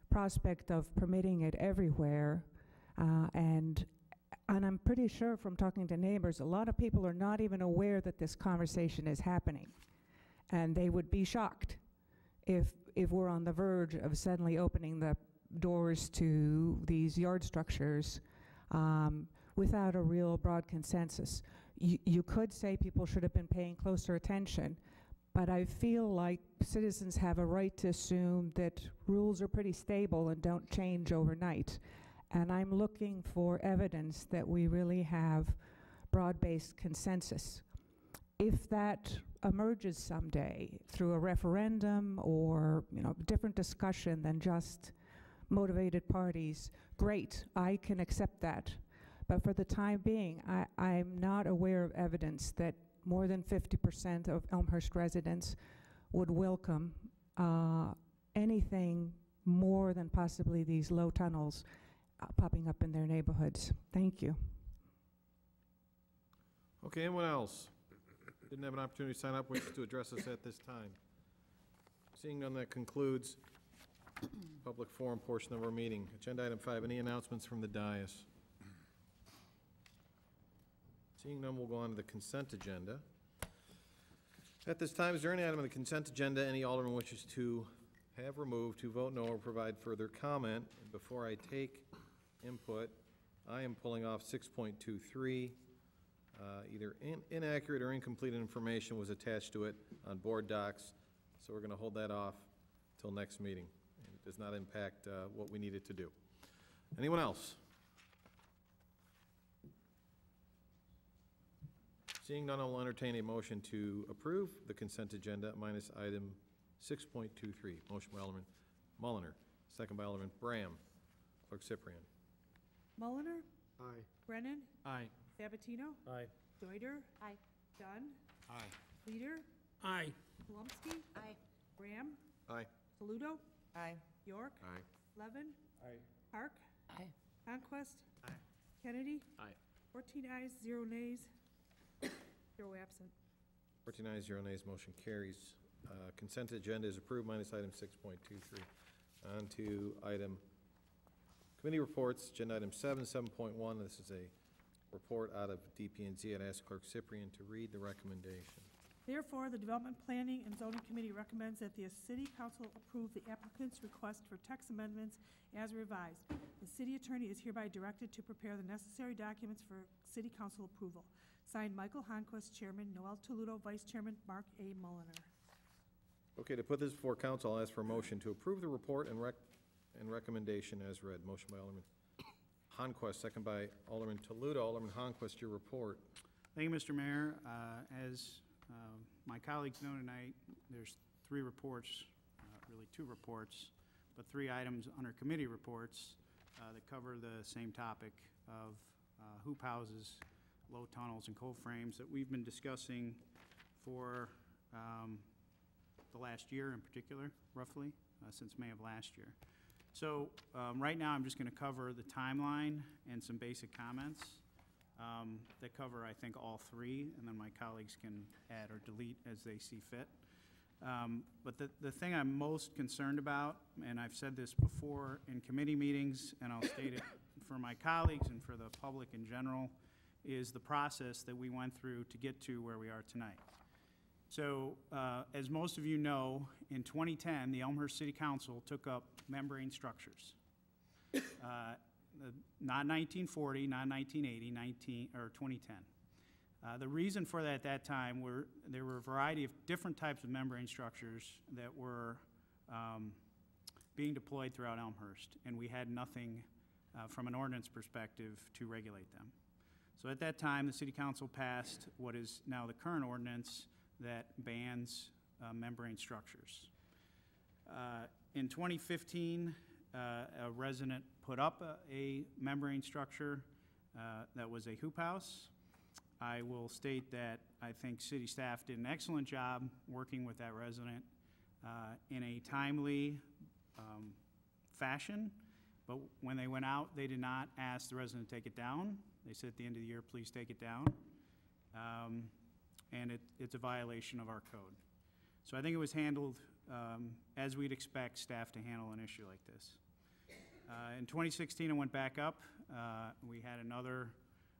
prospect of permitting it everywhere, and I'm pretty sure from talking to neighbors, a lot of people are not even aware that this conversation is happening, and they would be shocked if we're on the verge of suddenly opening the doors to these yard structures without a real broad consensus. You could say people should have been paying closer attention, but I feel like citizens have a right to assume that rules are pretty stable and don't change overnight. And I'm looking for evidence that we really have broad-based consensus. If that emerges someday through a referendum or different discussion than just motivated parties, great, I can accept that. But for the time being, I'm not aware of evidence that more than 50% of Elmhurst residents would welcome anything more than possibly these low tunnels popping up in their neighborhoods. Thank you. Okay, anyone else? Didn't have an opportunity to sign up, wishes to address us at this time. Seeing none, that concludes public forum portion of our meeting. Agenda item 5, any announcements from the dais? Seeing none, we'll go on to the consent agenda. At this time, is there any item on the consent agenda any alderman wishes to have removed, to vote no, or provide further comment? And before I take input, I am pulling off 6.23. Either inaccurate or incomplete information was attached to it on board docs, so we're going to hold that off till next meeting. And it does not impact what we needed to do. Anyone else? Seeing none, I'll entertain a motion to approve the consent agenda minus item 6.23. Motion by Alderman Mulliner, second by Alderman Bram. Clerk Cyprian. Mulliner? Aye. Brennan? Aye. Sabatino? Aye. Deuter? Aye. Dunn? Aye. Leader? Aye. Palumski? Aye. Graham? Aye. Toledo? Aye. York? Aye. Levin? Aye. Park? Aye. Honquest? Aye. Kennedy? Aye. 14 ayes, 0 nays, 0 absent. 14 ayes, 0 nays, motion carries. Consent agenda is approved minus item 6.23. On to item committee reports, agenda item 7, 7.1. This is a report out of DP&Z. I'd ask Clerk Cyprian to read the recommendation. Therefore, the Development Planning and Zoning Committee recommends that the City Council approve the applicant's request for text amendments as revised. The City Attorney is hereby directed to prepare the necessary documents for City Council approval. Signed, Michael Honquest, Chairman, Noel Toledo, Vice Chairman, Mark A. Mulliner. Okay, to put this before council, I'll ask for a motion to approve the report and recommendation as read. Motion by Alderman Honquest, second by Alderman Toledo. Alderman Honquest, your report. Thank you, Mr. Mayor. As my colleagues know tonight, there's 3 reports, really 2 reports, but 3 items under committee reports that cover the same topic of hoop houses, low tunnels, and coal frames that we've been discussing for the last year in particular, roughly, since May of last year. So right now I'm just going to cover the timeline and some basic comments that cover, I think, all 3, and then my colleagues can add or delete as they see fit. But the thing I'm most concerned about, and I've said this before in committee meetings, and I'll state it for my colleagues and for the public in general, is the process that we went through to get to where we are tonight. So, as most of you know, in 2010, the Elmhurst City Council took up membrane structures. Not 1940, not 1980, 2010. The reason for that at that time were there were a variety of different types of membrane structures that were being deployed throughout Elmhurst, and we had nothing from an ordinance perspective to regulate them. So at that time, the City Council passed what is now the current ordinance that bans membrane structures. In 2015, a resident put up a membrane structure that was a hoop house. I will state that I think city staff did an excellent job working with that resident in a timely fashion, but when they went out, they did not ask the resident to take it down. They said at the end of the year, please take it down. And it's a violation of our code. So I think it was handled as we'd expect staff to handle an issue like this. In 2016, it went back up. We had another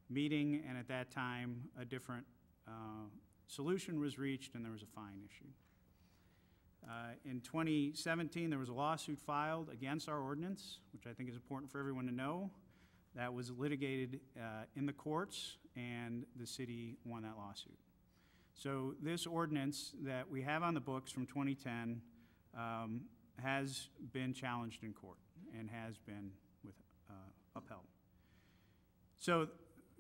meeting, and at that time, a different solution was reached, and there was a fine issued. In 2017, there was a lawsuit filed against our ordinance, which I think is important for everyone to know. That was litigated in the courts, and the city won that lawsuit. So this ordinance that we have on the books from 2010 has been challenged in court and has been upheld. So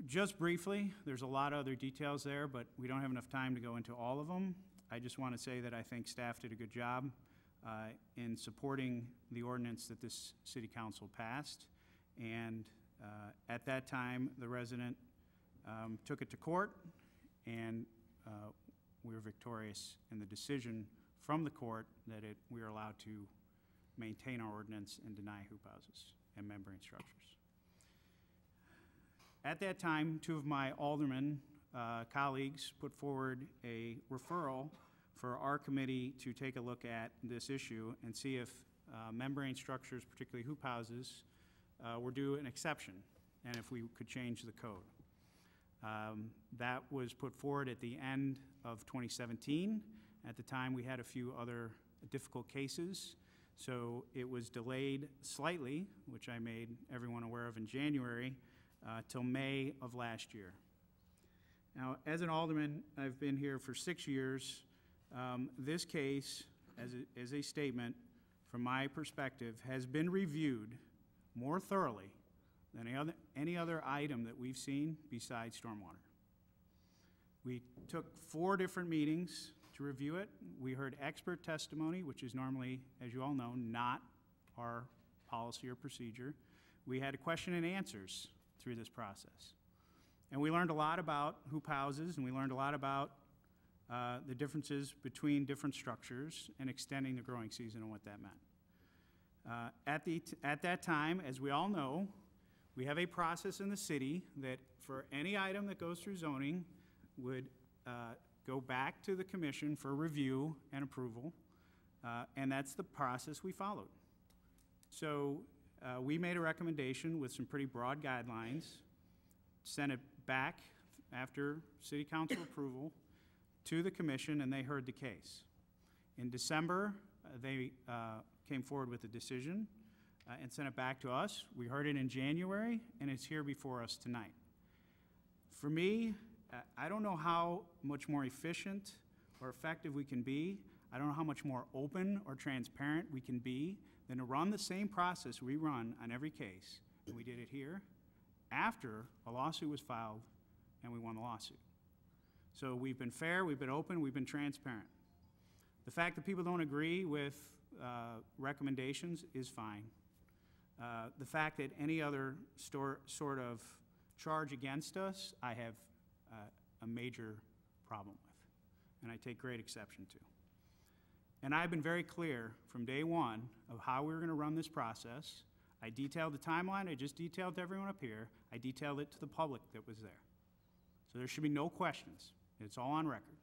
just briefly, there's a lot of other details there, but we don't have enough time to go into all of them. I just want to say that I think staff did a good job in supporting the ordinance that this city council passed. And at that time, the resident took it to court, and we were victorious in the decision from the court that we are allowed to maintain our ordinance and deny hoop houses and membrane structures. At that time, two of my alderman colleagues put forward a referral for our committee to take a look at this issue and see if membrane structures, particularly hoop houses, were due an exception, and if we could change the code. That was put forward at the end of 2017. At the time, we had a few other difficult cases, so it was delayed slightly, which I made everyone aware of in January, till May of last year. Now, as an alderman, I've been here for 6 years. This case, as a statement, from my perspective, has been reviewed more thoroughly than any other item that we've seen besides stormwater. We took 4 different meetings to review it. We heard expert testimony, which is normally, as you all know, not our policy or procedure. We had question and answers through this process. And we learned a lot about hoop houses, and we learned a lot about the differences between different structures and extending the growing season and what that meant. At that time, as we all know, we have a process in the city that for any item that goes through zoning would go back to the commission for review and approval, and that's the process we followed. So we made a recommendation with some pretty broad guidelines, sent it back after city council approval to the commission, and they heard the case. In December, they came forward with a decision and sent it back to us. We heard it in January, and it's here before us tonight. For me, I don't know how much more efficient or effective we can be. I don't know how much more open or transparent we can be than to run the same process we run on every case. And we did it here after a lawsuit was filed and we won the lawsuit. So we've been fair, we've been open, we've been transparent. The fact that people don't agree with recommendations is fine. The fact that any other sort of charge against us, I have a major problem with, and I take great exception to. And I've been very clear from day one of how we were going to run this process. I detailed the timeline. I just detailed to everyone up here. I detailed it to the public that was there. So there should be no questions. It's all on record.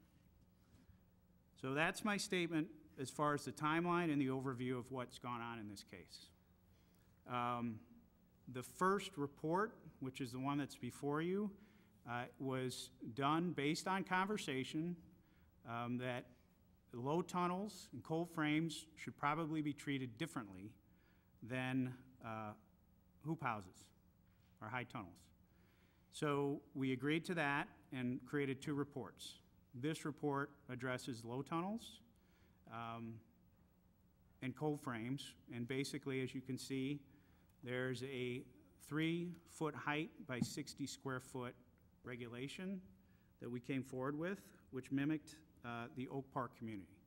So that's my statement as far as the timeline and the overview of what's gone on in this case. The first report, which is the one that's before you, was done based on conversation that low tunnels and cold frames should probably be treated differently than hoop houses or high tunnels. So we agreed to that and created 2 reports. This report addresses low tunnels and cold frames, and basically, as you can see, there's a 3-foot height by 60 square foot regulation that we came forward with, which mimicked the Oak Park community,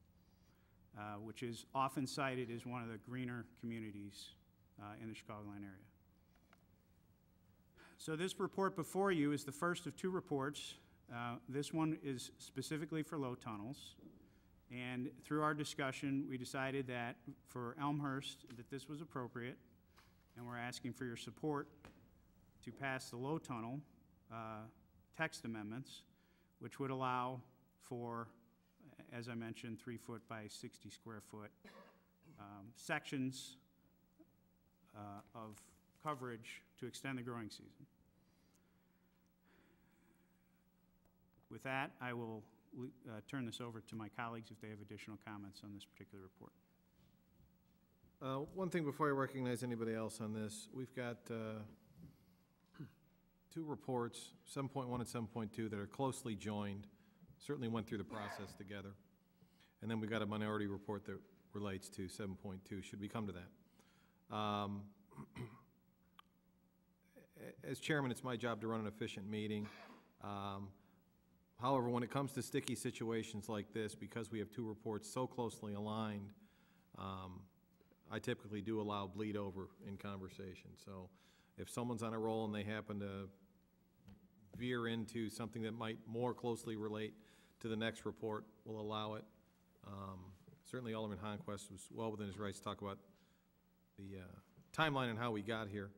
which is often cited as one of the greener communities in the Chicagoland area. So this report before you is the first of 2 reports. This one is specifically for low tunnels. And through our discussion, we decided that for Elmhurst, that this was appropriate. And we're asking for your support to pass the low tunnel text amendments, which would allow for, as I mentioned, 3-foot by 60 square foot sections of coverage to extend the growing season. With that, I will turn this over to my colleagues if they have additional comments on this particular report. One thing before I recognize anybody else on this, we've got 2 reports, 7.1 and 7.2, that are closely joined, certainly went through the process together. And then we've got a minority report that relates to 7.2, should we come to that. As chairman, it's my job to run an efficient meeting. However, when it comes to sticky situations like this, because we have 2 reports so closely aligned, I typically do allow bleed over in conversation. So if someone's on a roll and they happen to veer into something that might more closely relate to the next report, we'll allow it. Certainly Alderman Honquest was well within his rights to talk about the timeline and how we got here.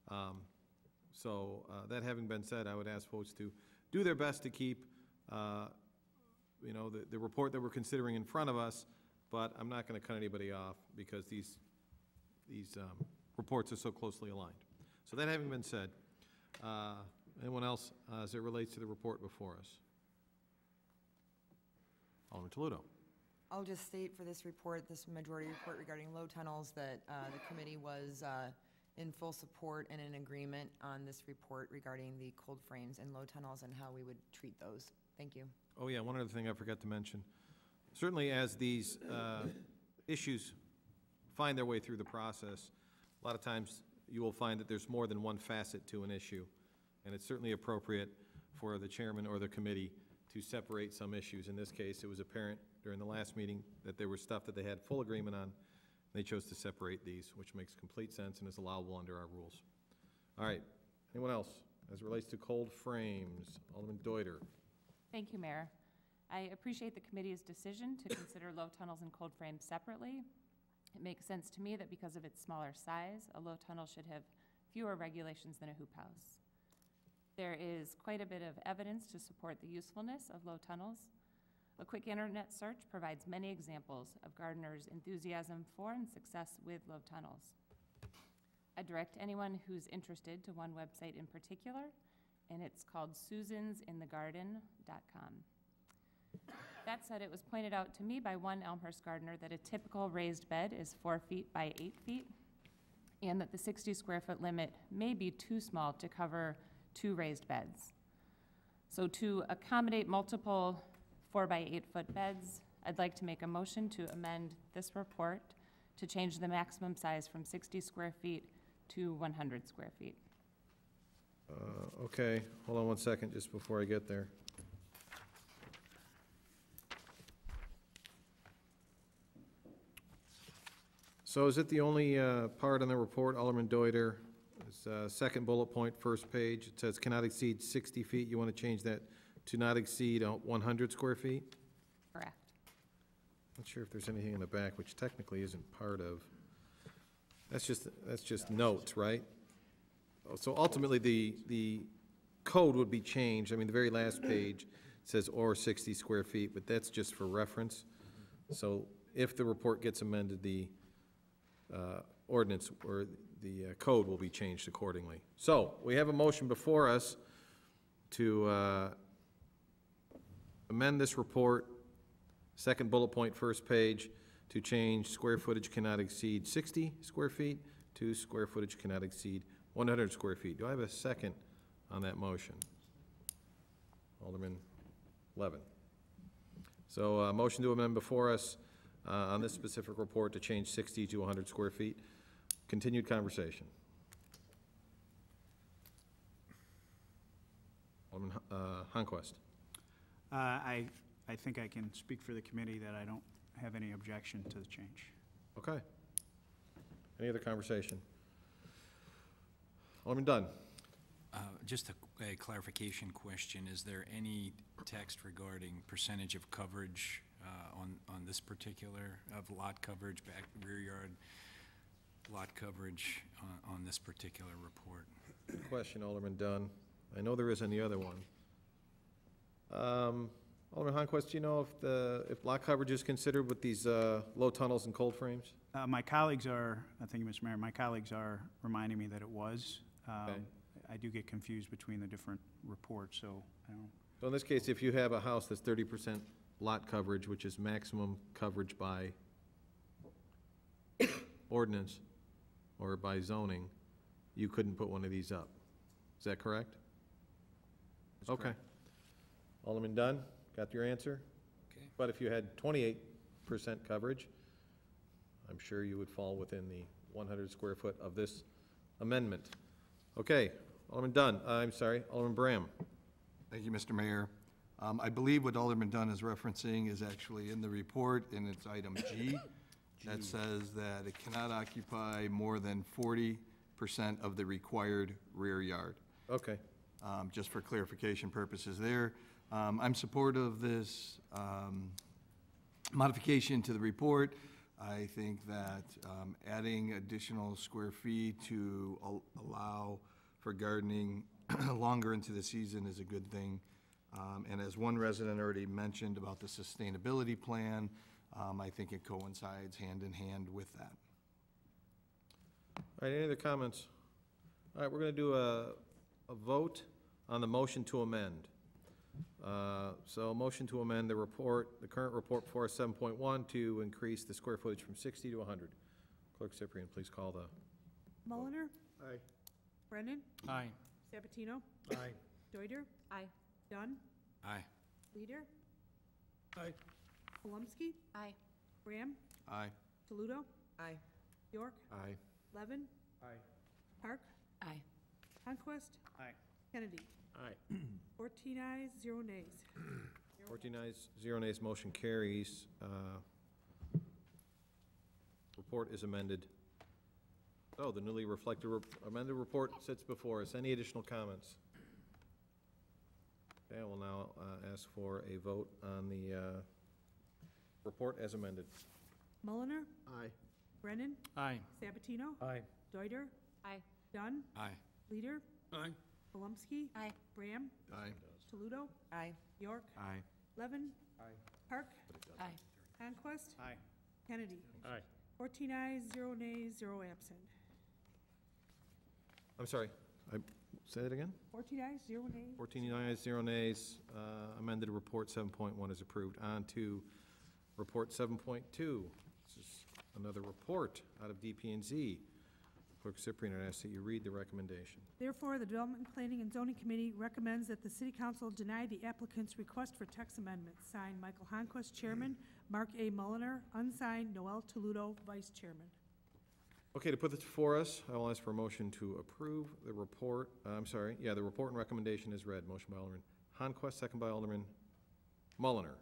That having been said, I would ask folks to do their best to keep you know, the report that we're considering in front of us, but I'm not going to cut anybody off because these reports are so closely aligned. So that having been said, anyone else as it relates to the report before us? Alderman Toledo. I'll just state for this report, this majority report regarding low tunnels, that the committee was in full support and in agreement on this report regarding the cold frames and low tunnels and how we would treat those. Thank you. Oh yeah, one other thing I forgot to mention. Certainly as these issues find their way through the process, a lot of times you will find that there's more than one facet to an issue, and it's certainly appropriate for the chairman or the committee to separate some issues. In this case, it was apparent during the last meeting that there was stuff that they had full agreement on. They chose to separate these, which makes complete sense and is allowable under our rules. All right, anyone else as it relates to cold frames? Alderman Deuter. Thank you, Mayor. I appreciate the committee's decision to consider low tunnels and cold frames separately. It makes sense to me that because of its smaller size, a low tunnel should have fewer regulations than a hoop house. There is quite a bit of evidence to support the usefulness of low tunnels. A quick internet search provides many examples of gardeners' enthusiasm for and success with low tunnels. I direct anyone who's interested to one website in particular, and it's called susansinthegarden.com. That said, it was pointed out to me by one Elmhurst gardener that a typical raised bed is 4 feet by 8 feet, and that the 60 square foot limit may be too small to cover 2 raised beds. So to accommodate multiple 4 by 8 foot beds, I'd like to make a motion to amend this report to change the maximum size from 60 square feet to 100 square feet. Okay, hold on one second just before I get there. So is it the only part on the report, Alderman Deuter? It's second bullet point, first page. It says cannot exceed 60 feet. You want to change that to not exceed 100 square feet? Correct. Not sure if there's anything in the back, which technically isn't part of. That's just notes, right? So ultimately, the code would be changed. I mean, the very last page says or 60 square feet, but that's just for reference. So if the report gets amended, the ordinance or the code will be changed accordingly. So we have a motion before us to amend this report, second bullet point, first page, to change square footage cannot exceed 60 square feet to square footage cannot exceed 100 square feet. Do I have a second on that motion? Alderman Levin. So a motion to amend before us on this specific report to change 60 to 100 square feet. Continued conversation. Alderman Honquest. I think I can speak for the committee that I don't have any objection to the change. Okay. Any other conversation? Alderman Dunn. Just a clarification question. Is there any text regarding percentage of coverage on this particular, of lot coverage, back rear yard lot coverage on this particular report? Good question, Alderman Dunn. I know there is any other one. Alderman Honquest, do you know if lot coverage is considered with these low tunnels and cold frames? My colleagues are, thank you, Mr. Mayor, my colleagues are reminding me that it was. Okay. I do get confused between the different reports, so I don't. So in this case, if you have a house that's 30% lot coverage, which is maximum coverage by ordinance or by zoning, you couldn't put one of these up. Is that correct? That's okay. correct. Alderman Dunn, got your answer? Okay. But if you had 28% coverage, I'm sure you would fall within the 100 square foot of this amendment. Okay, Alderman Dunn, I'm sorry, Alderman Bram. Thank you, Mr. Mayor. I believe what Alderman Dunn is referencing is actually in the report, and it's item G. That says that it cannot occupy more than 40% of the required rear yard. Okay. Just for clarification purposes there. I'm supportive of this modification to the report. I think that adding additional square feet to allow for gardening longer into the season is a good thing. And as one resident already mentioned about the sustainability plan, I think it coincides hand in hand with that. All right, any other comments? All right, we're going to do a vote on the motion to amend. So a motion to amend the report, the current report before us, 7.1, to increase the square footage from 60 to 100. Clerk Cyprian, please call the. Mulliner? Aye. Brennan? Aye. Sabatino? Aye. Deuter? Aye. Dunn? Aye. Leader? Aye. Kolumski? Aye. Graham? Aye. Toledo? Aye. York? Aye. Levin? Aye. Park? Aye. Conquest? Aye. Kennedy? Aye. 14 ayes, 0 nays. 14 ayes, 0 nays, motion carries. Report is amended. So the newly reflected amended report sits before us. Any additional comments? Okay, I will now ask for a vote on the report as amended. Mulliner? Aye. Brennan? Aye. Sabatino? Aye. Deuter? Aye. Dunn? Aye. Leader? Aye. Kolumski? Aye. Graham? Aye. Toledo? Aye. York? Aye. Levin? Aye. Park? Aye. Conquest? Aye. Kennedy? Aye. 14 ayes, 0 nays, 0 absent. I'm sorry, say that again? 14 ayes, 0 nays. 14 ayes, 0 nays. Amended report 7.1 is approved. On to report 7.2. This is another report out of DP&Z. Clerk Cyprian, I ask that you read the recommendation. Therefore, the Development, Planning, and Zoning Committee recommends that the City Council deny the applicant's request for text amendments. Signed, Michael Honquest, Chairman, Mark A. Mulliner, unsigned, Noel Toledo, Vice Chairman. Okay, to put this before us, I will ask for a motion to approve the report. The report and recommendation is read. Motion by Alderman Honquest, second by Alderman Mulliner.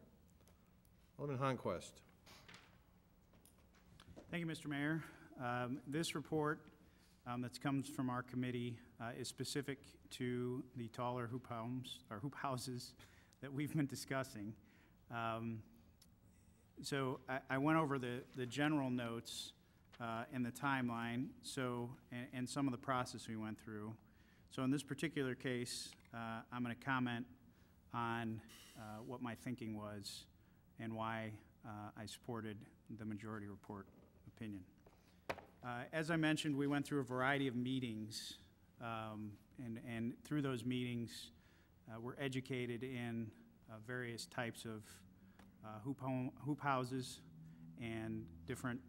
Alderman Honquest. Thank you, Mr. Mayor. This report that comes from our committee is specific to the taller hoop homes or hoop houses that we've been discussing. So I went over the general notes and the timeline, and some of the process we went through. So in this particular case, I'm going to comment on what my thinking was and why I supported the majority report opinion. As I mentioned, we went through a variety of meetings, and through those meetings, we're educated in various types of hoop houses and different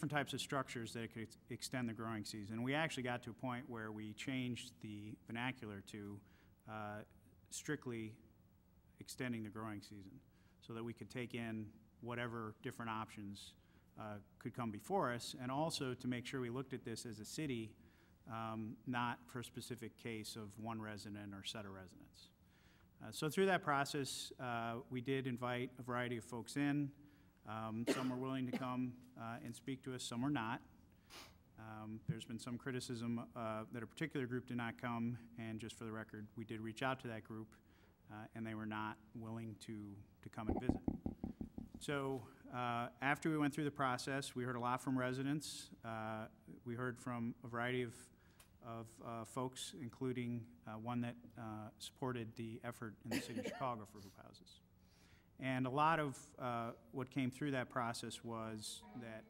types of structures that could extend the growing season. We actually got to a point where we changed the vernacular to strictly extending the growing season so that we could take in whatever different options could come before us, and also to make sure we looked at this as a city, not for a specific case of one resident or set of residents. So through that process, we did invite a variety of folks in. Some were willing to come and speak to us, some were not. There's been some criticism that a particular group did not come, and just for the record, we did reach out to that group, and they were not willing to come and visit. So after we went through the process, we heard a lot from residents. We heard from a variety of folks, including one that supported the effort in the city of Chicago for hoop houses. And a lot of what came through that process was that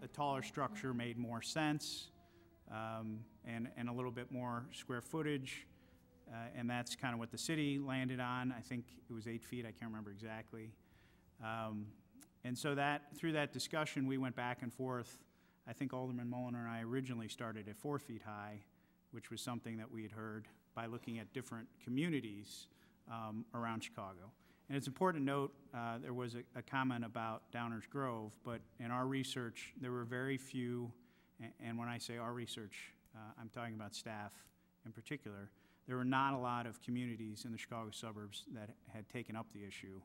a taller structure made more sense, and a little bit more square footage, and that's kind of what the city landed on. I think it was 8 feet, I can't remember exactly. And so through that discussion, we went back and forth. I think Alderman Mulliner and I originally started at 4 feet high, which was something that we had heard by looking at different communities around Chicago. And it's important to note, there was a comment about Downers Grove, but in our research, there were very few, and when I say our research, I'm talking about staff in particular, there were not a lot of communities in the Chicago suburbs that had taken up the issue,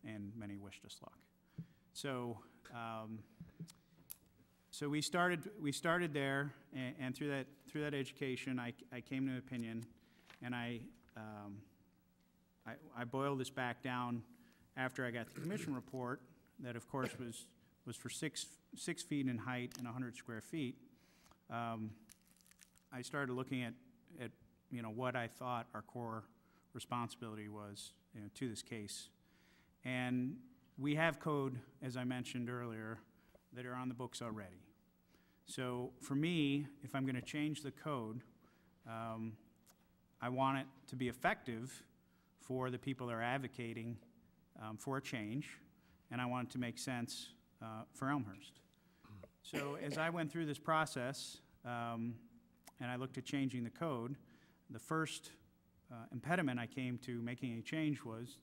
and many wished us luck. So, so we started there, and through that education, I came to an opinion, and I boiled this back down after I got the commission report that, of course, was for 6 feet in height and 100 square feet. I started looking at what I thought our core responsibility was to this case. And we have code, as I mentioned earlier, that are on the books already. So for me, if I'm going to change the code, I want it to be effective for the people that are advocating for a change, and I want it to make sense for Elmhurst. So as I went through this process, and I looked at changing the code, the first impediment I came to making a change was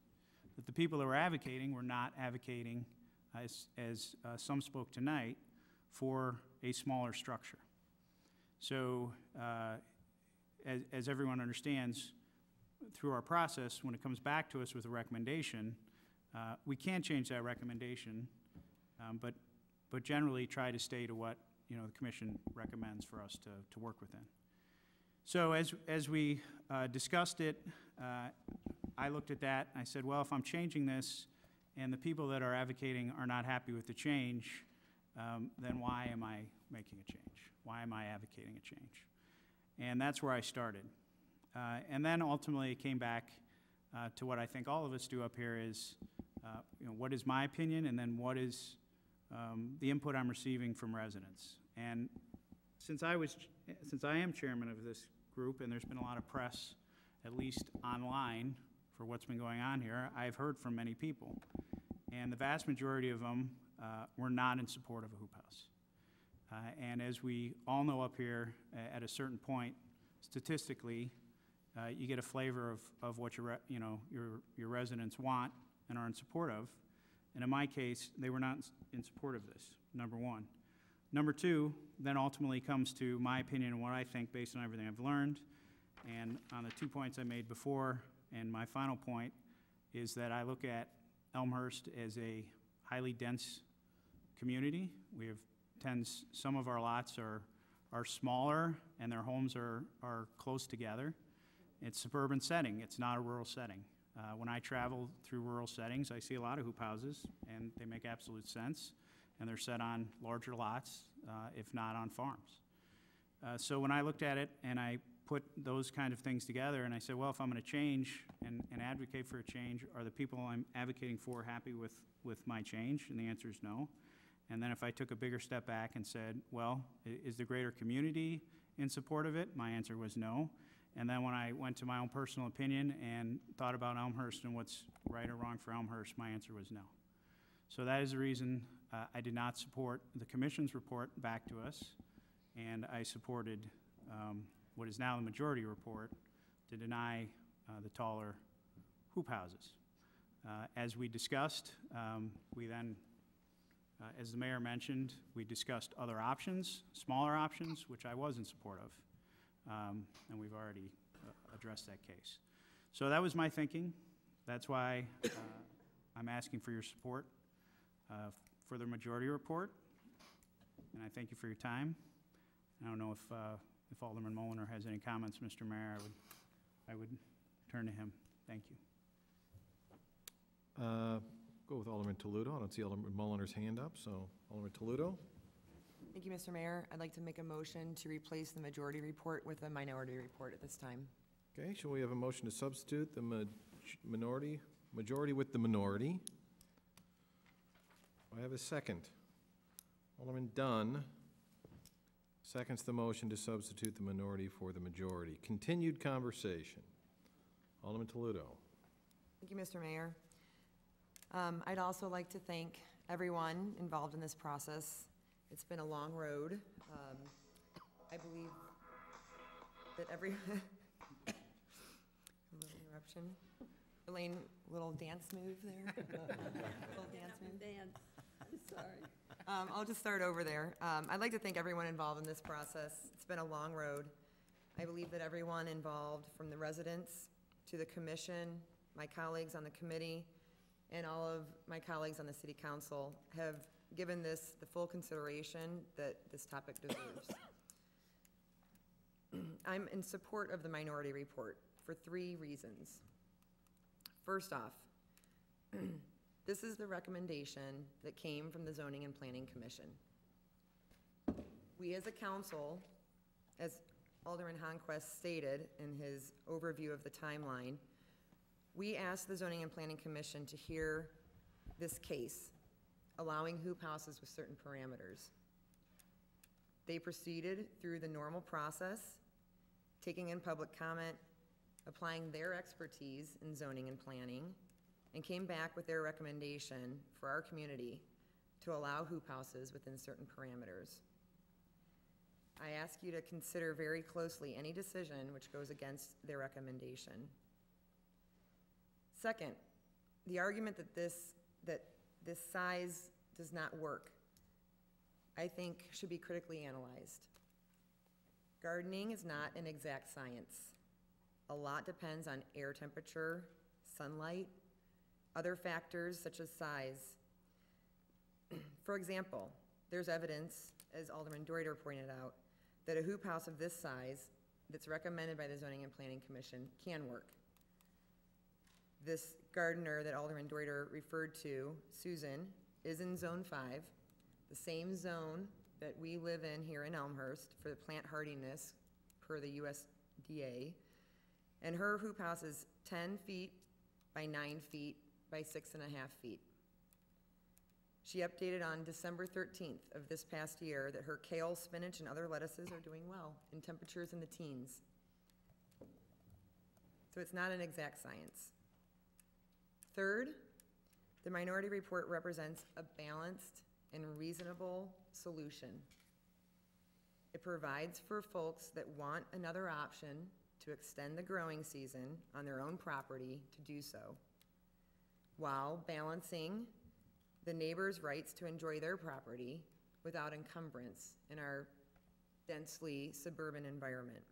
that the people that were advocating were not advocating, as some spoke tonight, for a smaller structure. So as everyone understands, through our process, when it comes back to us with a recommendation, we can change that recommendation, but generally try to stay to what the commission recommends for us to work within. So as we discussed it, I looked at that, and I said, well, if I'm changing this and the people that are advocating are not happy with the change, then why am I making a change? Why am I advocating a change? And that's where I started. And then ultimately it came back to what I think all of us do up here is, what is my opinion, and then what is the input I'm receiving from residents. And since I am chairman of this group, and there's been a lot of press, at least online, for what's been going on here, I've heard from many people. And the vast majority of them were not in support of a hoop house. And as we all know up here, at a certain point, statistically, you get a flavor of what your residents want and are in support of. And in my case, they were not in support of this, number one. Number two, then ultimately comes to my opinion and what I think based on everything I've learned. And on the 2 points I made before, and my final point is that I look at Elmhurst as a highly dense community. We have some of our lots are smaller, and their homes are close together. It's suburban setting. It's not a rural setting. When I travel through rural settings, I see a lot of hoop houses, and they make absolute sense, and they're set on larger lots, if not on farms. So when I looked at it and I put those kind of things together, and I said, well, if I'm going to change and advocate for a change, are the people I'm advocating for happy with my change? And the answer is no. And then if I took a bigger step back and said, well, is the greater community in support of it? My answer was no. And then when I went to my own personal opinion and thought about Elmhurst and what's right or wrong for Elmhurst, my answer was no. So that is the reason I did not support the commission's report back to us, and I supported what is now the majority report to deny the taller hoop houses. As we discussed, we then, as the mayor mentioned, we discussed other options, smaller options, which I was in support of, and we've already addressed that case. So that was my thinking. That's why I'm asking for your support for the majority report, and I thank you for your time. I don't know if Alderman Mulliner has any comments, Mr. Mayor. I would turn to him. Thank you. Go with Alderman Toledo. I don't see Alderman Mulliner's hand up, so Alderman Toledo. Thank you, Mr. Mayor. I'd like to make a motion to replace the majority report with a minority report at this time. Okay, shall we have a motion to substitute the majority with the minority? Do I have a second? Alderman Dunn seconds the motion to substitute the minority for the majority. Continued conversation. Alderman Toledo. Thank you, Mr. Mayor. I'd also like to thank everyone involved in this process. It's been a long road. I believe that every little interruption. Elaine, little dance move there. Little dance move. Dance. I'm sorry. I'll just start over there. I'd like to thank everyone involved in this process. It's been a long road. I believe that everyone involved, from the residents to the commission, my colleagues on the committee, and all of my colleagues on the city council, have given this the full consideration that this topic deserves. I'm in support of the minority report for 3 reasons. First off, this is the recommendation that came from the Zoning and Planning Commission. We as a council, as Alderman Honquest stated in his overview of the timeline, we asked the Zoning and Planning Commission to hear this case, allowing hoop houses with certain parameters. They proceeded through the normal process, taking in public comment, applying their expertise in zoning and planning, and came back with their recommendation for our community to allow hoop houses within certain parameters. I ask you to consider very closely any decision which goes against their recommendation. Second, the argument that this size does not work, I think should be critically analyzed. Gardening is not an exact science. A lot depends on air temperature, sunlight, other factors such as size. For example, there's evidence, as Alderman Deuter pointed out, that a hoop house of this size that's recommended by the Zoning and Planning Commission can work. This gardener that Alderman Deuter referred to, Susan, is in Zone 5, the same zone that we live in here in Elmhurst for the plant hardiness per the USDA. And her hoop house is 10 feet by 9 feet by 6.5 feet. She updated on December 13th of this past year that her kale, spinach, and other lettuces are doing well in temperatures in the teens. So it's not an exact science. Third, the minority report represents a balanced and reasonable solution. It provides for folks that want another option to extend the growing season on their own property to do so, while balancing the neighbors' rights to enjoy their property without encumbrance in our densely suburban environment.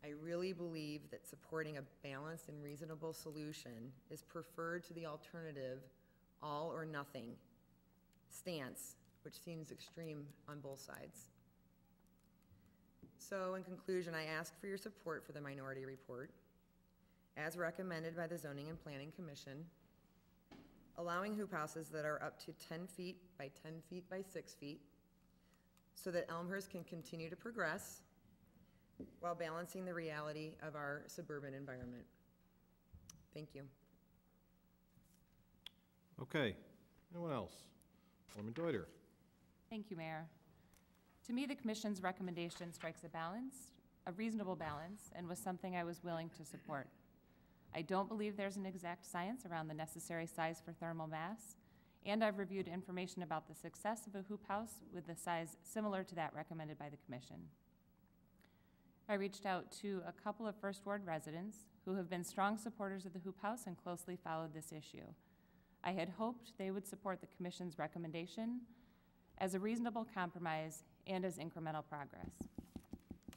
I really believe that supporting a balanced and reasonable solution is preferred to the alternative all or nothing stance, which seems extreme on both sides. So in conclusion, I ask for your support for the minority report, as recommended by the Zoning and Planning Commission, allowing hoop houses that are up to 10 feet by 10 feet by 6 feet, so that Elmhurst can continue to progress, while balancing the reality of our suburban environment. Thank you. Okay, anyone else? Alderman Deuter. Thank you, Mayor. To me, the Commission's recommendation strikes a reasonable balance, and was something I was willing to support. I don't believe there's an exact science around the necessary size for thermal mass, and I've reviewed information about the success of a hoop house with the size similar to that recommended by the Commission. I reached out to a couple of First Ward residents who have been strong supporters of the hoop house and closely followed this issue. I had hoped they would support the Commission's recommendation as a reasonable compromise and as incremental progress.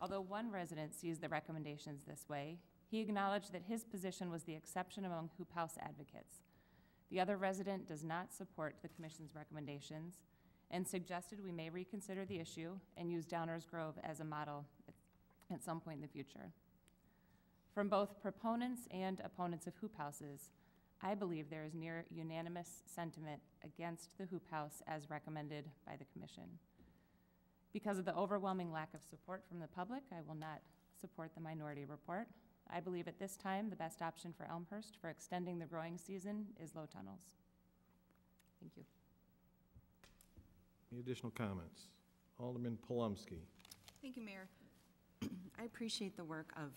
Although one resident sees the recommendations this way, he acknowledged that his position was the exception among hoop house advocates. The other resident does not support the Commission's recommendations and suggested we may reconsider the issue and use Downers Grove as a model at some point in the future. From both proponents and opponents of hoop houses, I believe there is near unanimous sentiment against the hoop house as recommended by the Commission. Because of the overwhelming lack of support from the public, I will not support the minority report. I believe at this time the best option for Elmhurst for extending the growing season is low tunnels. Thank you. Any additional comments? Alderman Polomsky. Thank you, Mayor. I appreciate the work of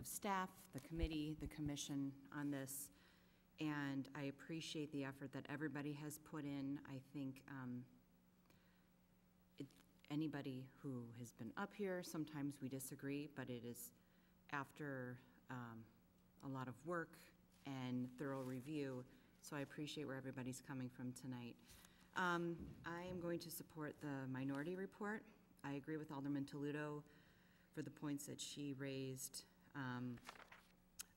staff, the committee, the commission on this, and I appreciate the effort that everybody has put in. I think anybody who has been up here, sometimes we disagree, but it is after a lot of work and thorough review, so I appreciate where everybody's coming from tonight. I am going to support the minority report. I agree with Alderman Toledo for the points that she raised.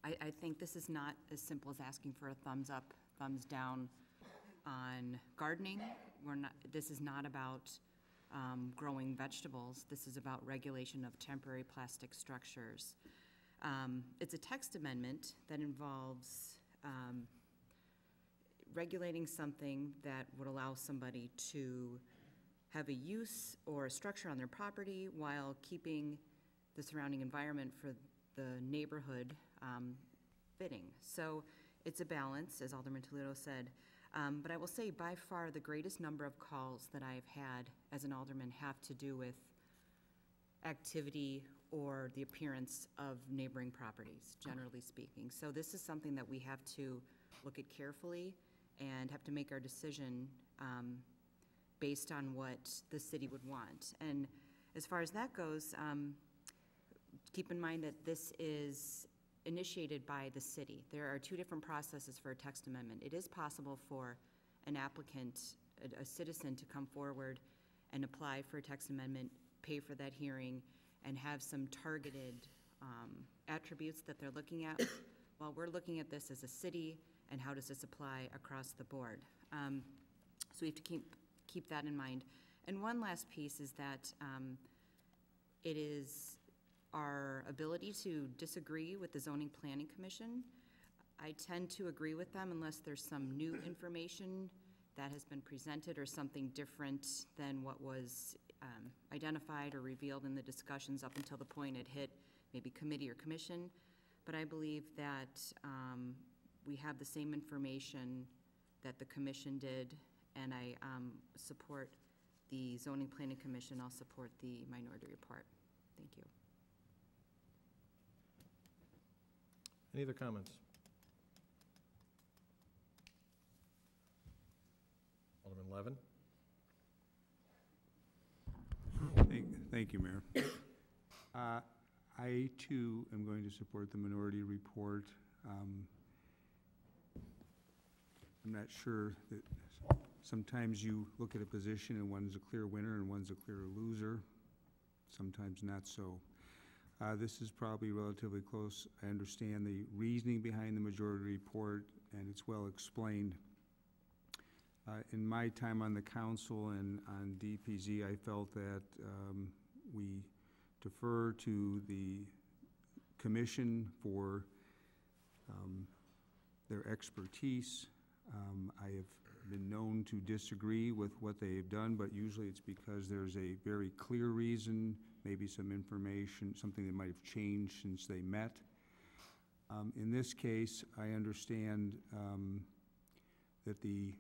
I think this is not as simple as asking for a thumbs up, thumbs down on gardening. This is not about growing vegetables. This is about regulation of temporary plastic structures. It's a text amendment that involves regulating something that would allow somebody to have a use or a structure on their property while keeping the surrounding environment for the neighborhood fitting. So it's a balance, as Alderman Toledo said. But I will say by far the greatest number of calls that I've had as an alderman have to do with activity or the appearance of neighboring properties, generally speaking. So this is something that we have to look at carefully and have to make our decision based on what the city would want. And as far as that goes, keep in mind that this is initiated by the city. There are two different processes for a text amendment. It is possible for an applicant, a citizen, to come forward and apply for a text amendment, pay for that hearing, and have some targeted attributes that they're looking at. While we're looking at this as a city, and how does this apply across the board? So we have to keep that in mind. And one last piece is that it is our ability to disagree with the Zoning Planning Commission. I tend to agree with them unless there's some new information that has been presented or something different than what was identified or revealed in the discussions up until the point it hit maybe committee or commission. But I believe that we have the same information that the commission did, and I support the Zoning Planning Commission. I'll support the minority report. Thank you. Any other comments? Alderman Levin. Thank you, Mayor. I, too, am going to support the minority report. I'm not sure that sometimes you look at a position and one's a clear winner and one's a clear loser. Sometimes not so. This is probably relatively close. I understand the reasoning behind the majority report, and it's well explained. In my time on the council and on DPZ, I felt that we defer to the commission for their expertise. I have been known to disagree with what they have done, but usually it's because there's a very clear reason, maybe some information, something that might have changed since they met. In this case, I understand that the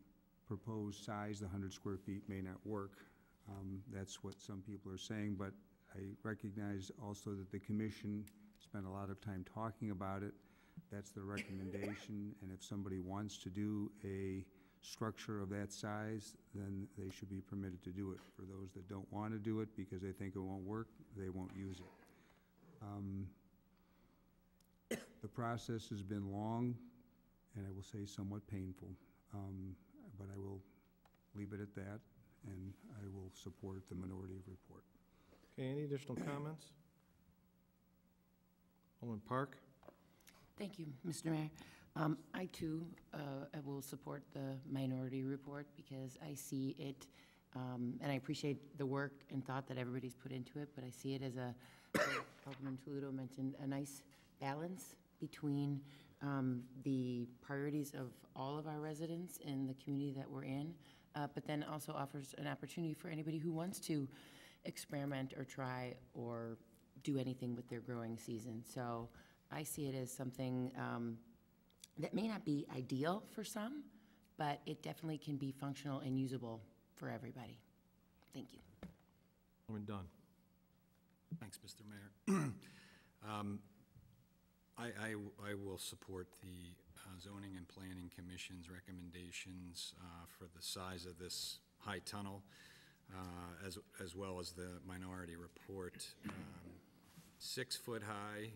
proposed size, the 100 square feet, may not work. That's what some people are saying, but I recognize also that the commission spent a lot of time talking about it. That's the recommendation, and if somebody wants to do a structure of that size, then they should be permitted to do it. For those that don't want to do it because they think it won't work, they won't use it. The process has been long, and I will say somewhat painful, but I will leave it at that, and I will support the minority report. Okay, any additional comments? Alderman Park? Thank you, Mr. Mayor. I too I will support the minority report because I see it, and I appreciate the work and thought that everybody's put into it, but I see it as a, Alderman Toledo mentioned, a nice balance between the priorities of all of our residents in the community that we're in, but then also offers an opportunity for anybody who wants to experiment or try or do anything with their growing season. So I see it as something that may not be ideal for some, but it definitely can be functional and usable for everybody. Thank you. Alderman Dunn. Thanks, Mr. Mayor. I will support the Zoning and Planning Commission's recommendations for the size of this high tunnel, as well as the minority report. 6 foot high,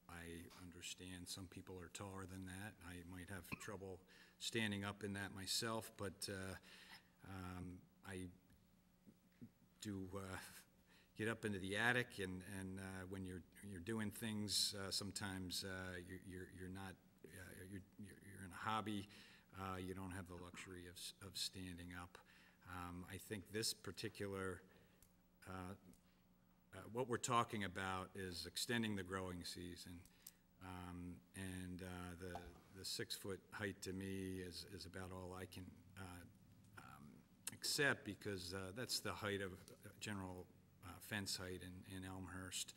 I understand some people are taller than that. I might have trouble standing up in that myself, but I do get up into the attic, and when you're doing things, sometimes you're not you're in a hobby. You don't have the luxury of standing up. I think this particular what we're talking about is extending the growing season, and the 6 foot height to me is about all I can accept, because that's the height of general fence height in Elmhurst.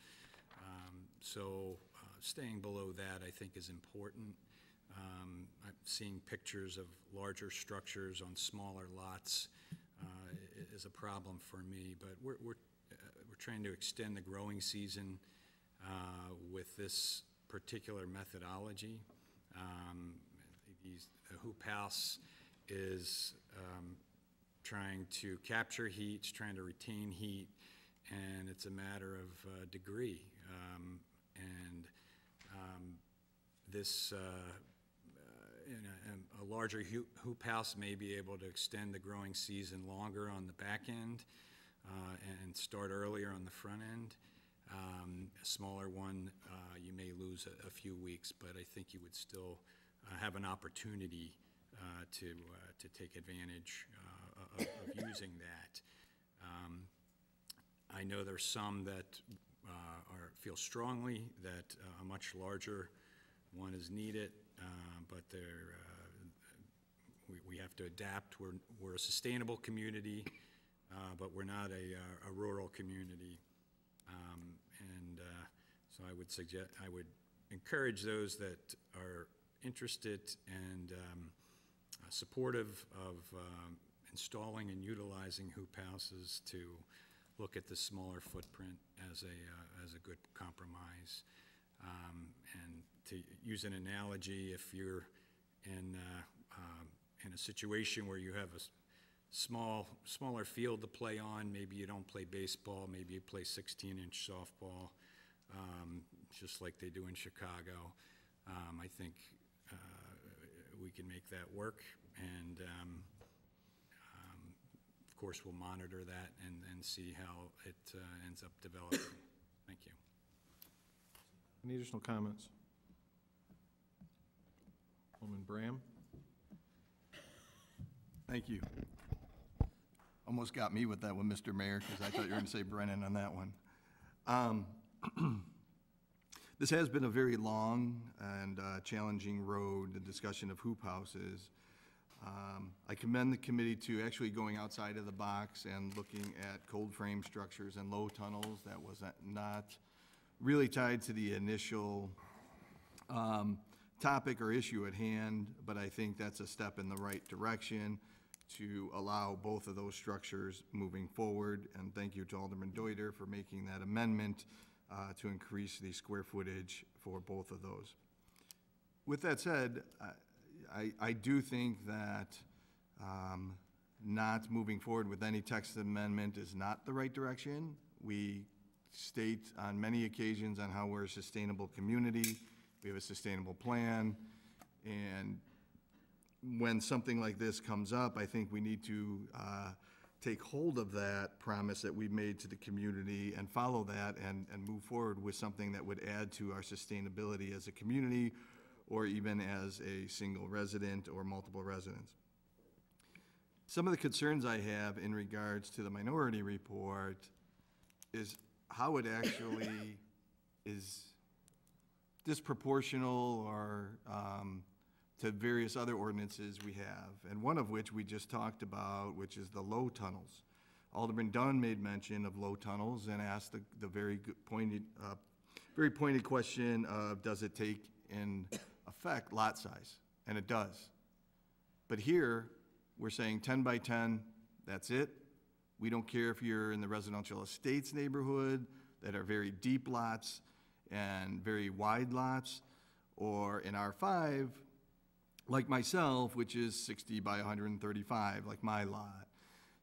So staying below that, I think, is important. I'm seeing pictures of larger structures on smaller lots is a problem for me, but we're trying to extend the growing season with this particular methodology. The hoop house is trying to capture heat, it's trying to retain heat, and it's a matter of degree. This in a larger hoop house may be able to extend the growing season longer on the back end and start earlier on the front end. A smaller one, you may lose a few weeks, but I think you would still have an opportunity to take advantage of using that. I know there's some that feel strongly that a much larger one is needed, but we have to adapt. We're a sustainable community, but we're not a rural community. So I would encourage those that are interested and supportive of installing and utilizing hoop houses to look at the smaller footprint as a good compromise. And to use an analogy, if you're in a situation where you have a smaller field to play on, maybe you don't play baseball, maybe you play 16-inch softball, just like they do in Chicago. I think we can make that work, and of course we'll monitor that and see how it ends up developing. Thank you. Any additional comments? Alderman Bram? Thank you. Almost got me with that one, Mr. Mayor, because I thought you were going to say Brennan on that one. This has been a very long and challenging road, the discussion of hoop houses. I commend the committee to actually going outside of the box and looking at cold frame structures and low tunnels. That was not really tied to the initial topic or issue at hand, but I think that's a step in the right direction to allow both of those structures moving forward. And thank you to Alderman Deuter for making that amendment to increase the square footage for both of those. With that said, I do think that not moving forward with any text amendment is not the right direction. We state on many occasions on how we're a sustainable community. We have a sustainable plan, and when something like this comes up, I think we need to take hold of that promise that we made to the community and follow that and move forward with something that would add to our sustainability as a community or even as a single resident or multiple residents. Some of the concerns I have in regards to the minority report is how it actually is disproportional or to various other ordinances we have, and one of which we just talked about, which is the low tunnels. Alderman Dunn made mention of low tunnels and asked the very pointed question of, does it take in effect lot size? And it does. But here, we're saying 10 by 10, that's it. We don't care if you're in the residential estates neighborhood that are very deep lots and very wide lots, or in R5, like myself, which is 60 by 135, like my lot.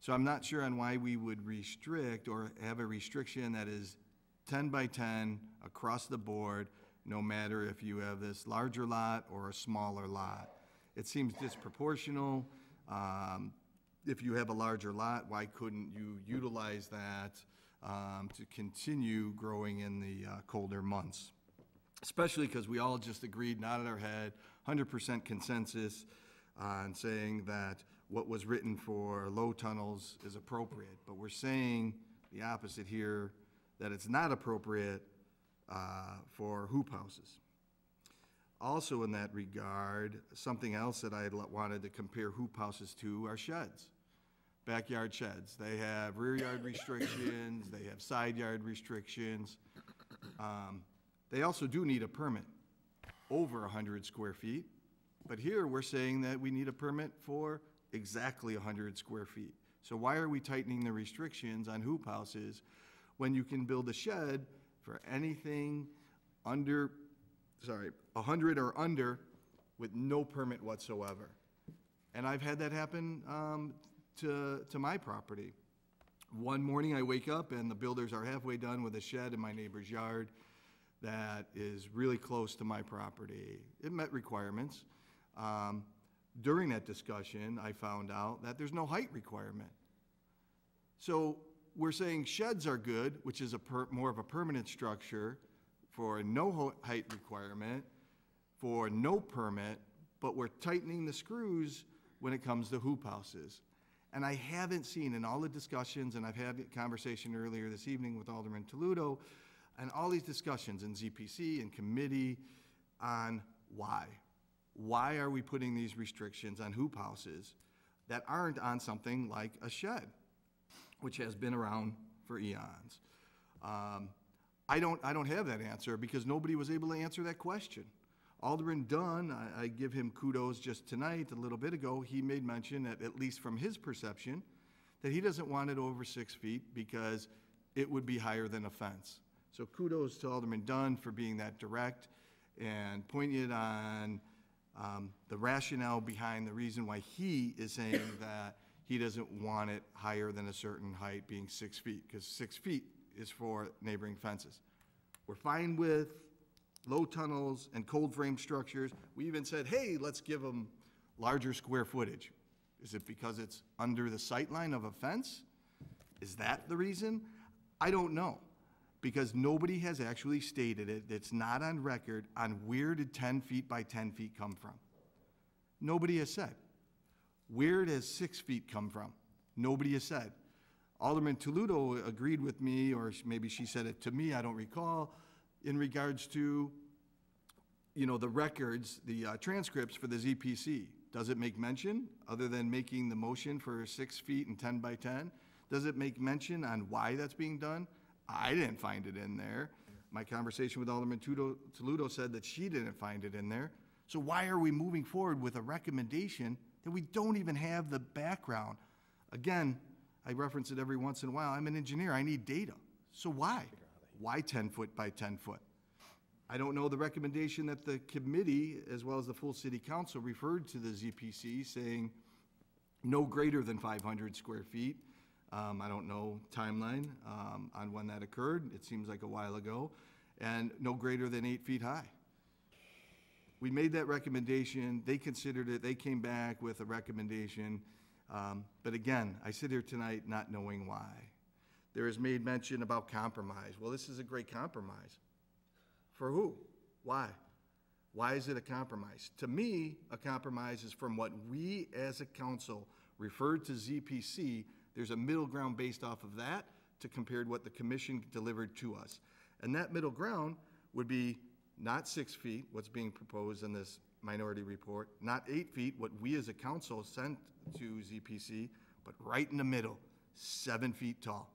So I'm not sure on why we would restrict or have a restriction that is 10 by 10 across the board, no matter if you have this larger lot or a smaller lot. It seems disproportional. If you have a larger lot, why couldn't you utilize that to continue growing in the colder months? Especially because we all just agreed, nodded our head, 100% consensus on saying that what was written for low tunnels is appropriate. But we're saying the opposite here, that it's not appropriate for hoop houses. Also in that regard, something else that I wanted to compare hoop houses to are sheds, backyard sheds. They have rear yard restrictions, they have side yard restrictions. They also do need a permit over 100 square feet, but here we're saying that we need a permit for exactly 100 square feet. So why are we tightening the restrictions on hoop houses when you can build a shed for anything under, 100 or under with no permit whatsoever? And I've had that happen to my property. One morning I wake up and the builders are halfway done with a shed in my neighbor's yard that is really close to my property. It met requirements. During that discussion, I found out that there's no height requirement. So we're saying sheds are good, which is more of a permanent structure for no height requirement, for no permit, but we're tightening the screws when it comes to hoop houses. And I haven't seen in all the discussions, and I've had a conversation earlier this evening with Alderman Toledo, and all these discussions in ZPC and committee on why. Why are we putting these restrictions on hoop houses that aren't on something like a shed, which has been around for eons? I don't have that answer because nobody was able to answer that question. Alderman Dunn, I give him kudos just tonight, a little bit ago, he made mention that, at least from his perception, that he doesn't want it over 6 feet because it would be higher than a fence. So kudos to Alderman Dunn for being that direct and pointing on the rationale behind the reason why he is saying that he doesn't want it higher than a certain height, being 6 feet, because 6 feet is for neighboring fences. We're fine with low tunnels and cold frame structures. We even said, hey, let's give them larger square footage. Is it because it's under the sight line of a fence? Is that the reason? I don't know, because nobody has actually stated it. It's not on record on where did 10 feet by 10 feet come from. Nobody has said. Where does 6 feet come from? Nobody has said. Alderman Toledo agreed with me, or maybe she said it to me, I don't recall, in regards to, the records, the transcripts for the ZPC. Does it make mention, other than making the motion for 6 feet and 10 by 10? Does it make mention on why that's being done? I didn't find it in there. My conversation with Alderman Toledo said that she didn't find it in there. So why are we moving forward with a recommendation that we don't even have the background? Again, I reference it every once in a while. I'm an engineer. I need data. So why? Why 10 foot by 10 foot? I don't know the recommendation that the committee, as well as the full city council, referred to the ZPC saying no greater than 500 square feet. I don't know timeline on when that occurred. It seems like a while ago. And no greater than 8 feet high. We made that recommendation. They considered it. They came back with a recommendation. But again, I sit here tonight not knowing why. There is made mention about compromise. Well, this is a great compromise. For who? Why? Why is it a compromise? To me, a compromise is from what we as a council referred to ZPC. There's a middle ground based off of that to compare what the commission delivered to us. And that middle ground would be not 6 feet, what's being proposed in this minority report, not 8 feet, what we as a council sent to ZPC, but right in the middle, 7 feet tall.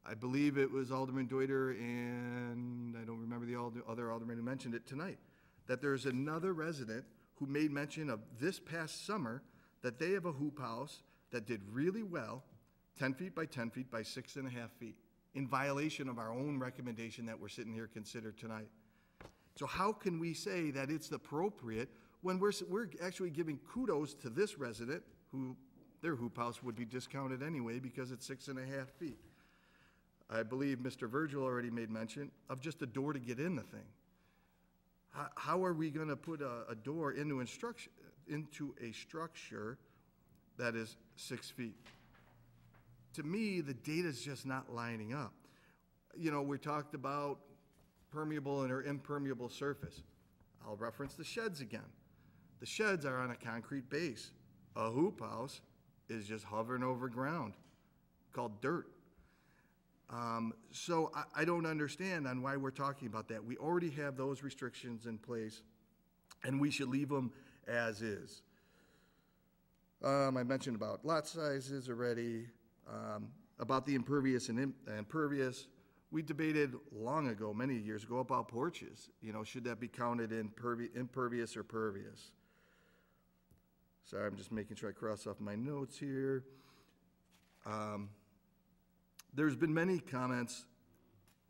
I believe it was Alderman Deuter, and I don't remember the other alderman who mentioned it tonight, that there's another resident who made mention of this past summer that they have a hoop house that did really well, 10 feet by 10 feet by 6.5 feet, in violation of our own recommendation that we're sitting here considered tonight. So how can we say that it's appropriate when we're actually giving kudos to this resident who their hoop house would be discounted anyway because it's 6.5 feet? I believe Mr. Virgil already made mention of just a door to get in the thing. How are we going to put a door into a structure that is 6 feet? To me, the data's just not lining up. You know, we talked about permeable or impermeable surface. I'll reference the sheds again. The sheds are on a concrete base. A hoop house is just hovering over ground, called dirt. So I don't understand on why we're talking about that. We already have those restrictions in place, and we should leave them as is. I mentioned about lot sizes already, about the impervious and impervious. We debated long ago, many years ago, about porches. You know, should that be counted in impervious or pervious? Sorry, I'm just making sure I cross off my notes here. There's been many comments,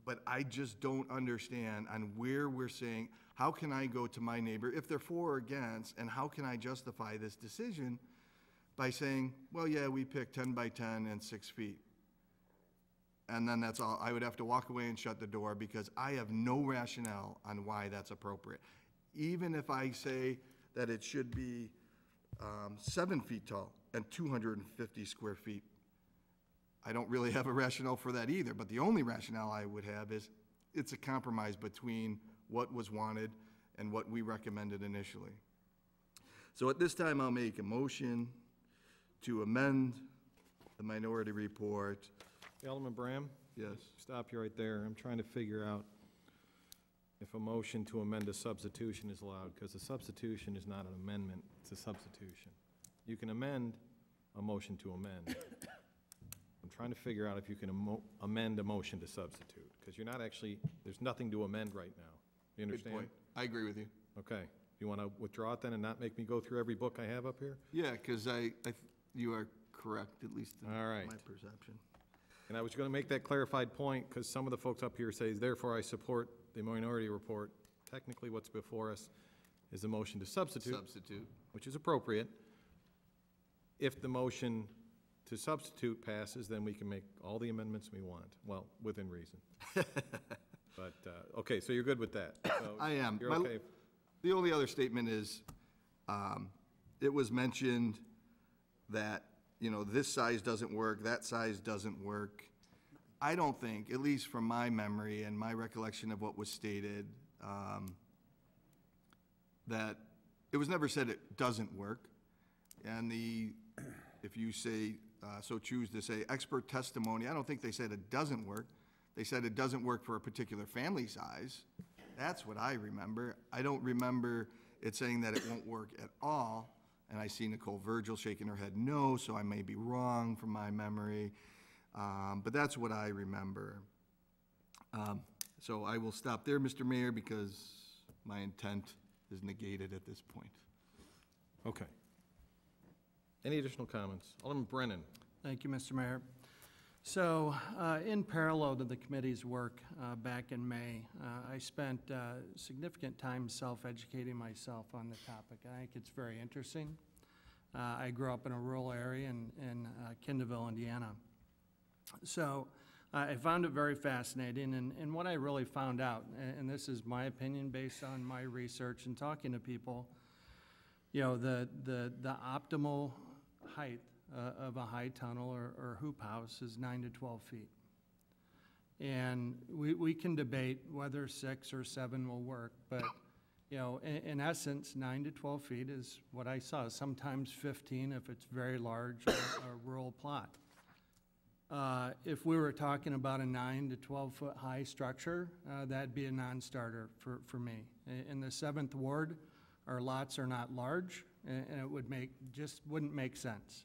but I just don't understand on where we're saying, how can I go to my neighbor if they're for or against, and how can I justify this decision by saying, well, yeah, we picked 10 by 10 and 6 feet. And then that's all. I would have to walk away and shut the door because I have no rationale on why that's appropriate. Even if I say that it should be 7 feet tall and 250 square feet, I don't really have a rationale for that either, but the only rationale I would have is it's a compromise between what was wanted and what we recommended initially. So at this time, I'll make a motion to amend the minority report. Alderman Bram? Yes. Stop you right there. I'm trying to figure out if a motion to amend a substitution is allowed, because a substitution is not an amendment, it's a substitution. You can amend a motion to amend. I'm trying to figure out if you can amend a motion to substitute, because you're not actually, there's nothing to amend right now. You understand? Good point. I agree with you. Okay. You want to withdraw it then and not make me go through every book I have up here? Yeah, because you are correct, at least in All right. my perception. And I was going to make that clarified point because some of the folks up here say, therefore I support the minority report. Technically, what's before us is a motion to substitute. Substitute. Which is appropriate. If the motion to substitute passes, then we can make all the amendments we want. Well, within reason. But, okay, so you're good with that. So I am. You're okay. The only other statement is, it was mentioned that, you know, this size doesn't work, that size doesn't work. I don't think, at least from my memory and my recollection of what was stated, that it was never said it doesn't work. And if you say, so choose to say expert testimony, I don't think they said it doesn't work. They said it doesn't work for a particular family size. That's what I remember. I don't remember it saying that it won't work at all. And I see Nicole Virgil shaking her head no, so I may be wrong from my memory. But that's what I remember. So I will stop there, Mr. Mayor, because my intent is negated at this point. Okay. Any additional comments? Alderman Brennan. Thank you, Mr. Mayor. So, in parallel to the committee's work back in May, I spent significant time self-educating myself on the topic. I think it's very interesting. I grew up in a rural area in Kindleville, Indiana. So, I found it very fascinating, and what I really found out, and this is my opinion based on my research and talking to people, you know, the optimal height of a high tunnel or hoop house is 9 to 12 feet. And we can debate whether 6 or 7 will work, but you know, in essence, 9 to 12 feet is what I saw, sometimes 15 if it's very large or a rural plot. If we were talking about a 9 to 12 foot high structure, that'd be a non-starter for me. In the 7th Ward, our lots are not large, and it wouldn't make sense.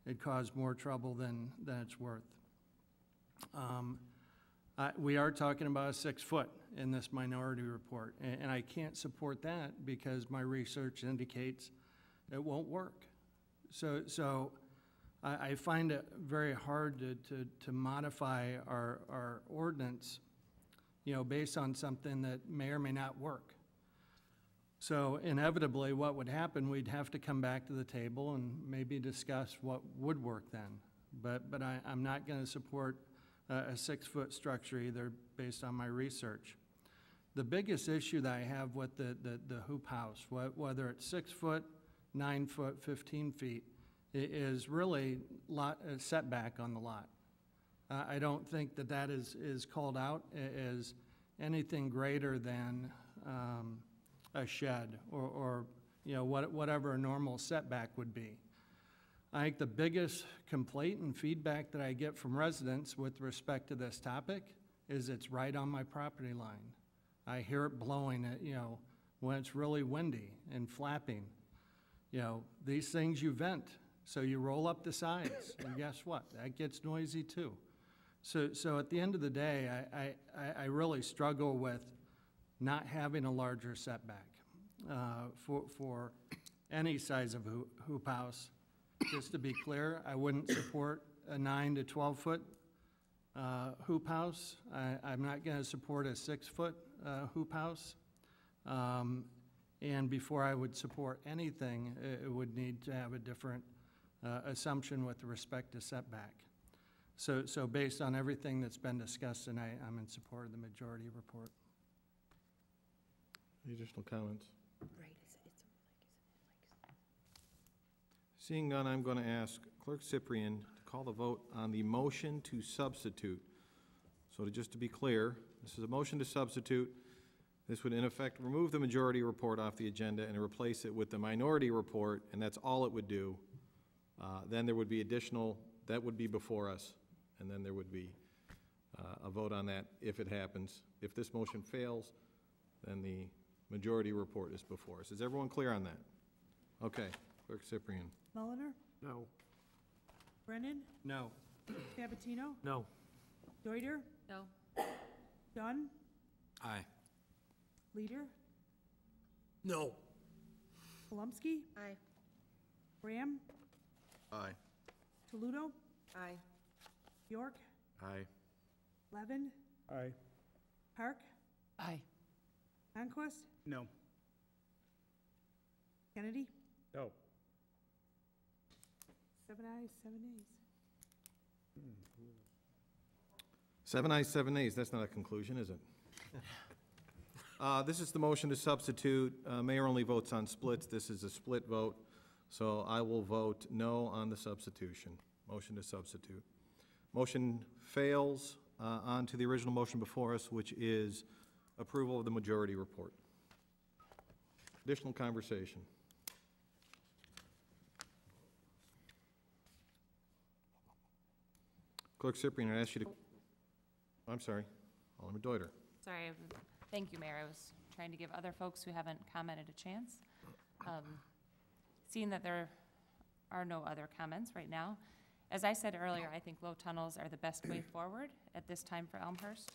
It'd cause more trouble than it's worth. We are talking about a 6 foot in this minority report, and I can't support that because my research indicates it won't work. So I find it very hard to modify our ordinance, you know, based on something that may or may not work. So inevitably, what would happen, we'd have to come back to the table and maybe discuss what would work then. But I'm not going to support a 6 foot structure either based on my research. The biggest issue that I have with the hoop house, whether it's 6 foot, 9 foot, 15 feet, is really setback on the lot. I don't think that is called out as anything greater than a shed or you know, whatever a normal setback would be. I think the biggest complaint and feedback that I get from residents with respect to this topic is it's right on my property line. I hear it blowing, you know, when it's really windy and flapping. You know, these things you vent, so you roll up the sides, and guess what? That gets noisy too. So at the end of the day, I really struggle with not having a larger setback for any size of hoop house. Just to be clear, I wouldn't support a 9 to 12 foot hoop house. I'm not going to support a 6 foot hoop house. And before I would support anything, it would need to have a different assumption with respect to setback. So based on everything that's been discussed tonight, I'm in support of the majority report. Any additional comments? Seeing none, I'm going to ask Clerk Cyprian to call the vote on the motion to substitute. So just to be clear, this is a motion to substitute. This would in effect remove the majority report off the agenda and replace it with the minority report, and that's all it would do. Then there would be additional, that would be before us, and then there would be a vote on that if it happens. If this motion fails, then the majority report is before us. Is everyone clear on that? Okay, Clerk Cyprian. Mulliner? No. Brennan? No. Sabatino? No. Deuter? No. Dunn? Aye. Leader? No. Palumski? Aye. Graham? Aye. Toludo? Aye. York? Aye. Levin? Aye. Park? Aye. Honquest? No. Kennedy? No. 7 ayes, 7 nays. 7 ayes, 7 nays. That's not a conclusion, is it? This is the motion to substitute. Mayor only votes on splits. This is a split vote. So I will vote no on the substitution. Motion to substitute. Motion fails. On to the original motion before us, which is approval of the majority report. Additional conversation. Clerk Cyprian, I ask you to, I'm sorry, Alderman Deuter. Sorry, thank you, Mayor. I was trying to give other folks who haven't commented a chance. Seeing that there are no other comments right now, as I said earlier, I think low tunnels are the best way forward at this time for Elmhurst.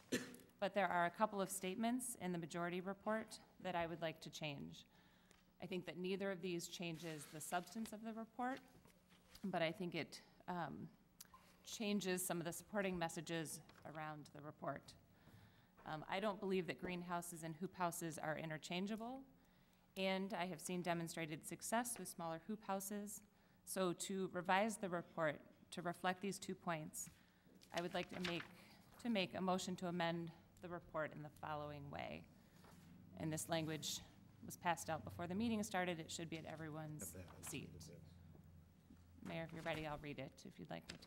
But there are a couple of statements in the majority report that I would like to change. I think that neither of these changes the substance of the report, but I think it changes some of the supporting messages around the report. I don't believe that greenhouses and hoop houses are interchangeable, and I have seen demonstrated success with smaller hoop houses. So to revise the report to reflect these 2 points, I would like to make a motion to amend the report in the following way. And this language was passed out before the meeting started. It should be at everyone's seat. Mayor, if you're ready, I'll read it if you'd like me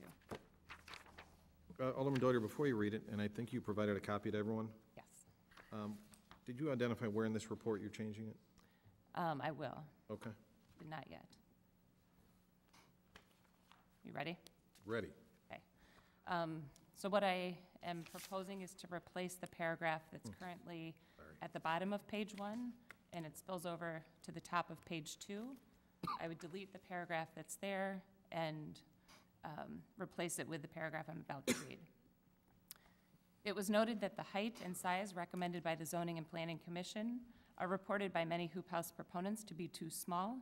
to. Alderman Deuter, before you read it, and I think you provided a copy to everyone, Yes, did you identify where in this report you're changing it? I will, Okay. but not yet. You ready? Ready. Okay. So what I am proposing is to replace the paragraph that's currently at the bottom of page 1, and it spills over to the top of page 2. I would delete the paragraph that's there and replace it with the paragraph I'm about to read. It was noted that the height and size recommended by the Zoning and Planning Commission are reported by many hoop house proponents to be too small.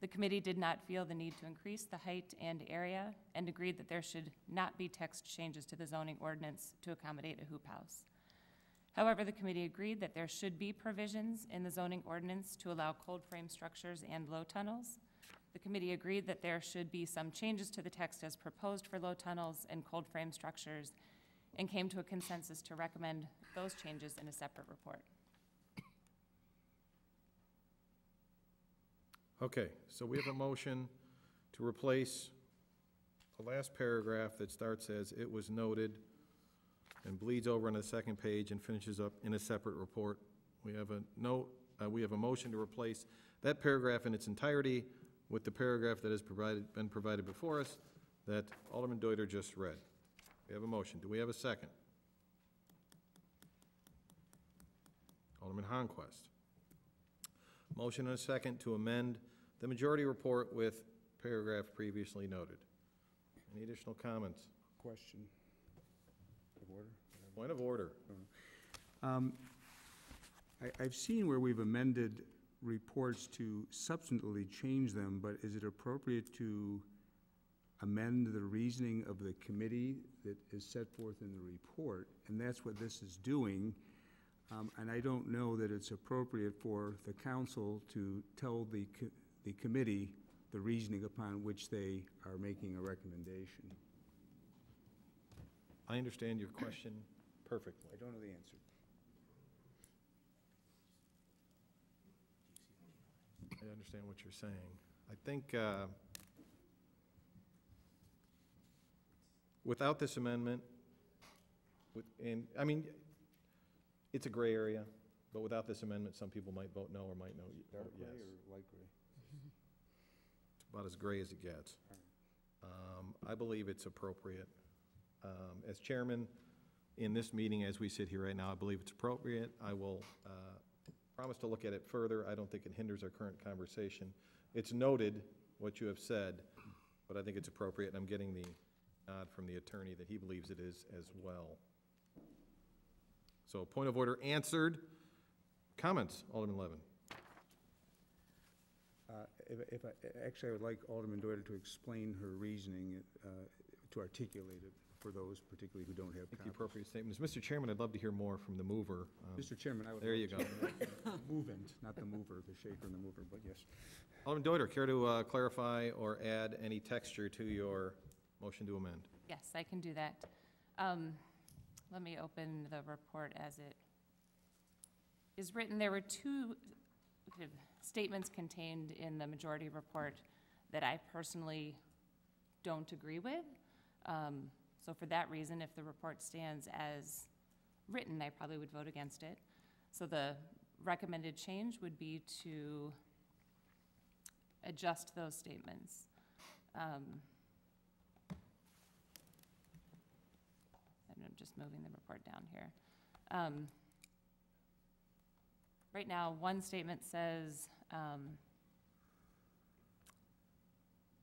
The committee did not feel the need to increase the height and area and agreed that there should not be text changes to the zoning ordinance to accommodate a hoop house. However, the committee agreed that there should be provisions in the zoning ordinance to allow cold frame structures and low tunnels. The committee agreed that there should be some changes to the text as proposed for low tunnels and cold frame structures, and came to a consensus to recommend those changes in a separate report. Okay, so we have a motion to replace the last paragraph that starts as "it was noted" and bleeds over on the second page and finishes up in a separate report. We have a motion to replace that paragraph in its entirety with the paragraph that has been provided before us that Alderman Deuter just read. We have a motion. Do we have a second? Alderman Honquest. Motion and a second to amend the majority report with paragraph previously noted. Any additional comments? Question. Of order? Point of order. I've seen where we've amended reports to substantively change them, but is it appropriate to amend the reasoning of the committee that is set forth in the report? And that's what this is doing. And I don't know that it's appropriate for the council to tell the committee the reasoning upon which they are making a recommendation. I understand your question perfectly. I don't know the answer. I understand what you're saying. I think without this amendment, it's a gray area, but without this amendment, some people might vote no or might vote yes. Dark gray or light gray? It's about as gray as it gets. I believe it's appropriate. As chairman in this meeting, as we sit here right now, I believe it's appropriate. I will promise to look at it further. I don't think it hinders our current conversation. It's noted what you have said, but I think it's appropriate, and I'm getting the nod from the attorney that he believes it is as well. So point of order answered. Comments, Alderman Levin. Actually, I would like Alderman Deuter to explain her reasoning, to articulate it for those particularly who don't have copies. The appropriate statement is, Mr. Chairman, I'd love to hear more from the mover. Mr. Chairman, I would. There you go. Movant, not the mover, the shaker and the mover, but yes. Alderman Deuter, care to clarify or add any texture to your motion to amend? Yes, I can do that. Let me open the report as it is written. There were two statements contained in the majority report that I personally don't agree with. So for that reason, if the report stands as written, I probably would vote against it. So the recommended change would be to adjust those statements. And I'm just moving the report down here. Right now, one statement says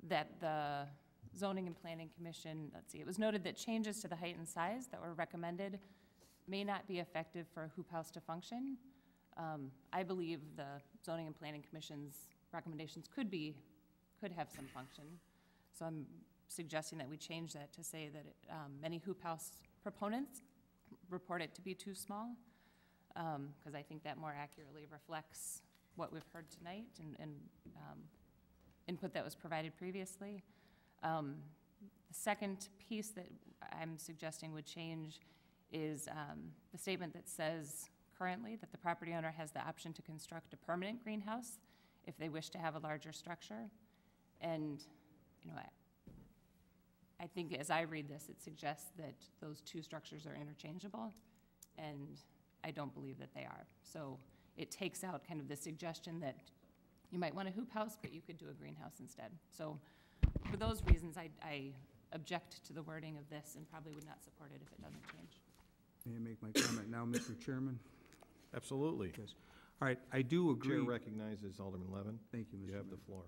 that the Zoning and Planning Commission, let's see, it was noted that changes to the height and size that were recommended may not be effective for a hoop house to function. I believe the Zoning and Planning Commission's recommendations could have some function. So I'm suggesting that we change that to say that many hoop house proponents report it to be too small, because I think that more accurately reflects what we've heard tonight and input that was provided previously. The second piece that I'm suggesting would change is the statement that says currently that the property owner has the option to construct a permanent greenhouse if they wish to have a larger structure. And, you know, I think as I read this, it suggests that those two structures are interchangeable, and I don't believe that they are. So it takes out kind of the suggestion that you might want a hoop house, but you could do a greenhouse instead. So for those reasons, I object to the wording of this and probably would not support it if it doesn't change. May I make my comment now, Mr. Chairman? Absolutely. Yes. All right, I do agree. Chair recognizes Alderman Levin. Thank you, Mr. You have Mayor. the floor.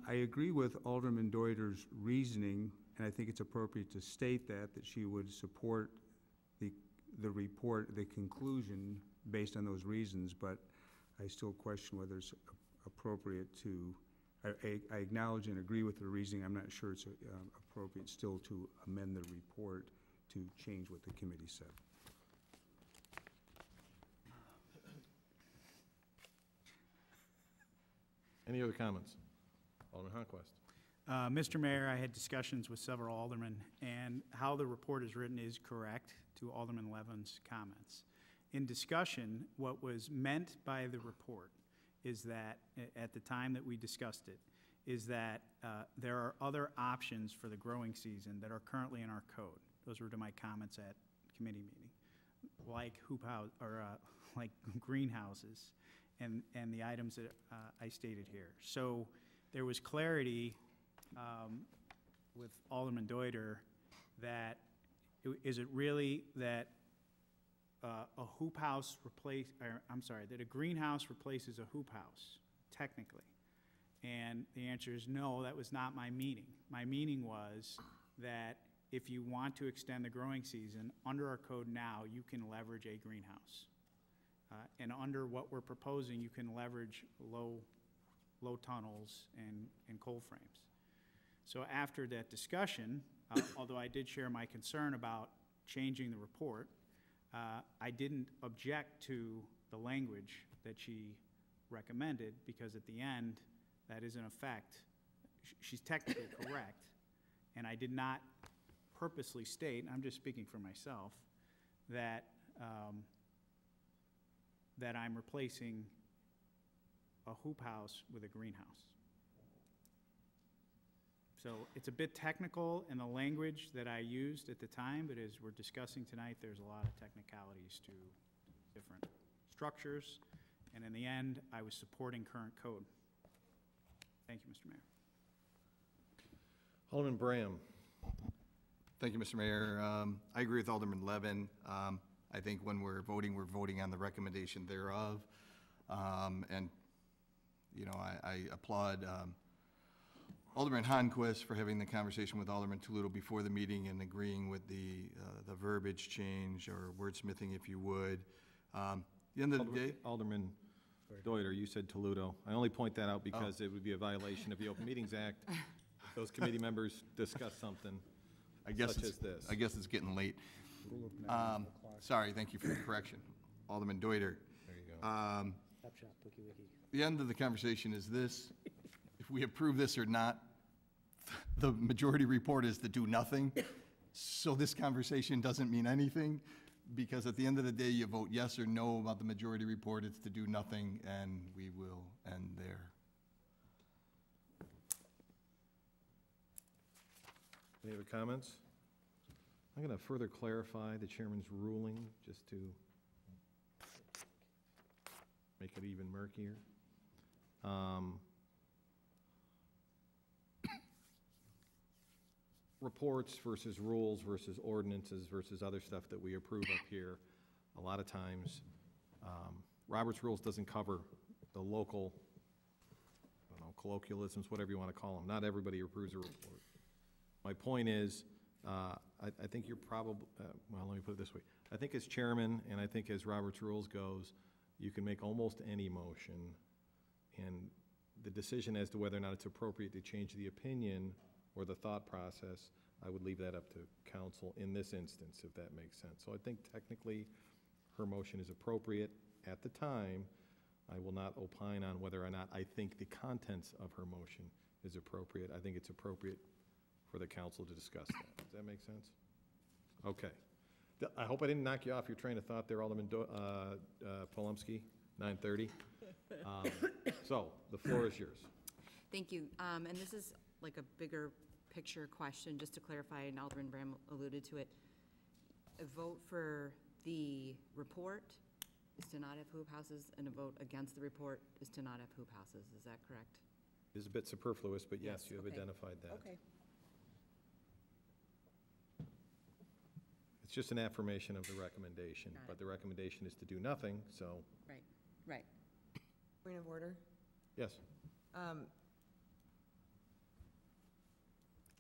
I agree with Alderman Deuter's reasoning, and I think it's appropriate to state that she would support the report, the conclusion, based on those reasons, but I still question whether it's appropriate to, I acknowledge and agree with the reasoning. I'm not sure it's appropriate still to amend the report to change what the committee said. Any other comments? Alderman Honquest. Mr. Mayor, I had discussions with several aldermen, and how the report is written is correct to Alderman Levin's comments. In discussion, what was meant by the report is that, at the time that we discussed it, is that there are other options for the growing season that are currently in our code. Those were to my comments at committee meeting, like hoop house, or like greenhouses, and the items that I stated here. So there was clarity with Alderman Deuter that is it really that a hoop house that a greenhouse replaces a hoop house, technically? And the answer is no, that was not my meaning. My meaning was that if you want to extend the growing season, under our code now, you can leverage a greenhouse. And under what we're proposing, you can leverage low tunnels and cold frames. So after that discussion, although I did share my concern about changing the report, I didn't object to the language that she recommended, because at the end, that is in effect, she's technically correct, and I did not purposely state, and I'm just speaking for myself, that that I'm replacing a hoop house with a greenhouse. So it's a bit technical in the language that I used at the time, but as we're discussing tonight, there's a lot of technicalities to different structures, and in the end, I was supporting current code. Thank you, Mr. Mayor. Alderman Braham. Thank you, Mr. Mayor. I agree with Alderman Levin. I think when we're voting on the recommendation thereof. And, you know, I applaud Alderman Honquest for having the conversation with Alderman Toledo before the meeting and agreeing with the verbiage change, or wordsmithing, if you would. At the end of the day, Alderman Deuter, you said Toledo. I only point that out because it would be a violation of the Open Meetings Act if those committee members discuss something such as this. I guess it's getting late. Sorry, thank you for the correction. Alderman Deuter. There you go. The end of the conversation is this: if we approve this or not, the majority report is to do nothing. So this conversation doesn't mean anything, because at the end of the day, you vote yes or no about the majority report, it's to do nothing, and we will end there. Any other comments? I'm going to further clarify the chairman's ruling, just to make it even murkier. Reports versus rules versus ordinances versus other stuff that we approve up here, a lot of times, Robert's Rules doesn't cover the local, colloquialisms, whatever you want to call them. Not everybody approves a report. My point is, I think you're probably, well, let me put it this way. I think as chairman, and I think as Robert's rules goes, you can make almost any motion, and the decision as to whether or not it's appropriate to change the opinion or the thought process, I would leave that up to council in this instance, if that makes sense. So I think technically her motion is appropriate at the time. I will not opine on whether or not I think the contents of her motion is appropriate. I think it's appropriate for the council to discuss that. Does that make sense? Okay. I hope I didn't knock you off your train of thought there, Alderman Polumsky, 9:30. So, the floor is yours. Thank you. And this is like a bigger picture question, just to clarify, and Alderman Bram alluded to it. A vote for the report is to not have hoop houses, and a vote against the report is to not have hoop houses. Is that correct? It is a bit superfluous, but yes, you have okay. identified that. Okay. It's just an affirmation of the recommendation, but the recommendation is to do nothing, so, Right, right. Point of order. yes.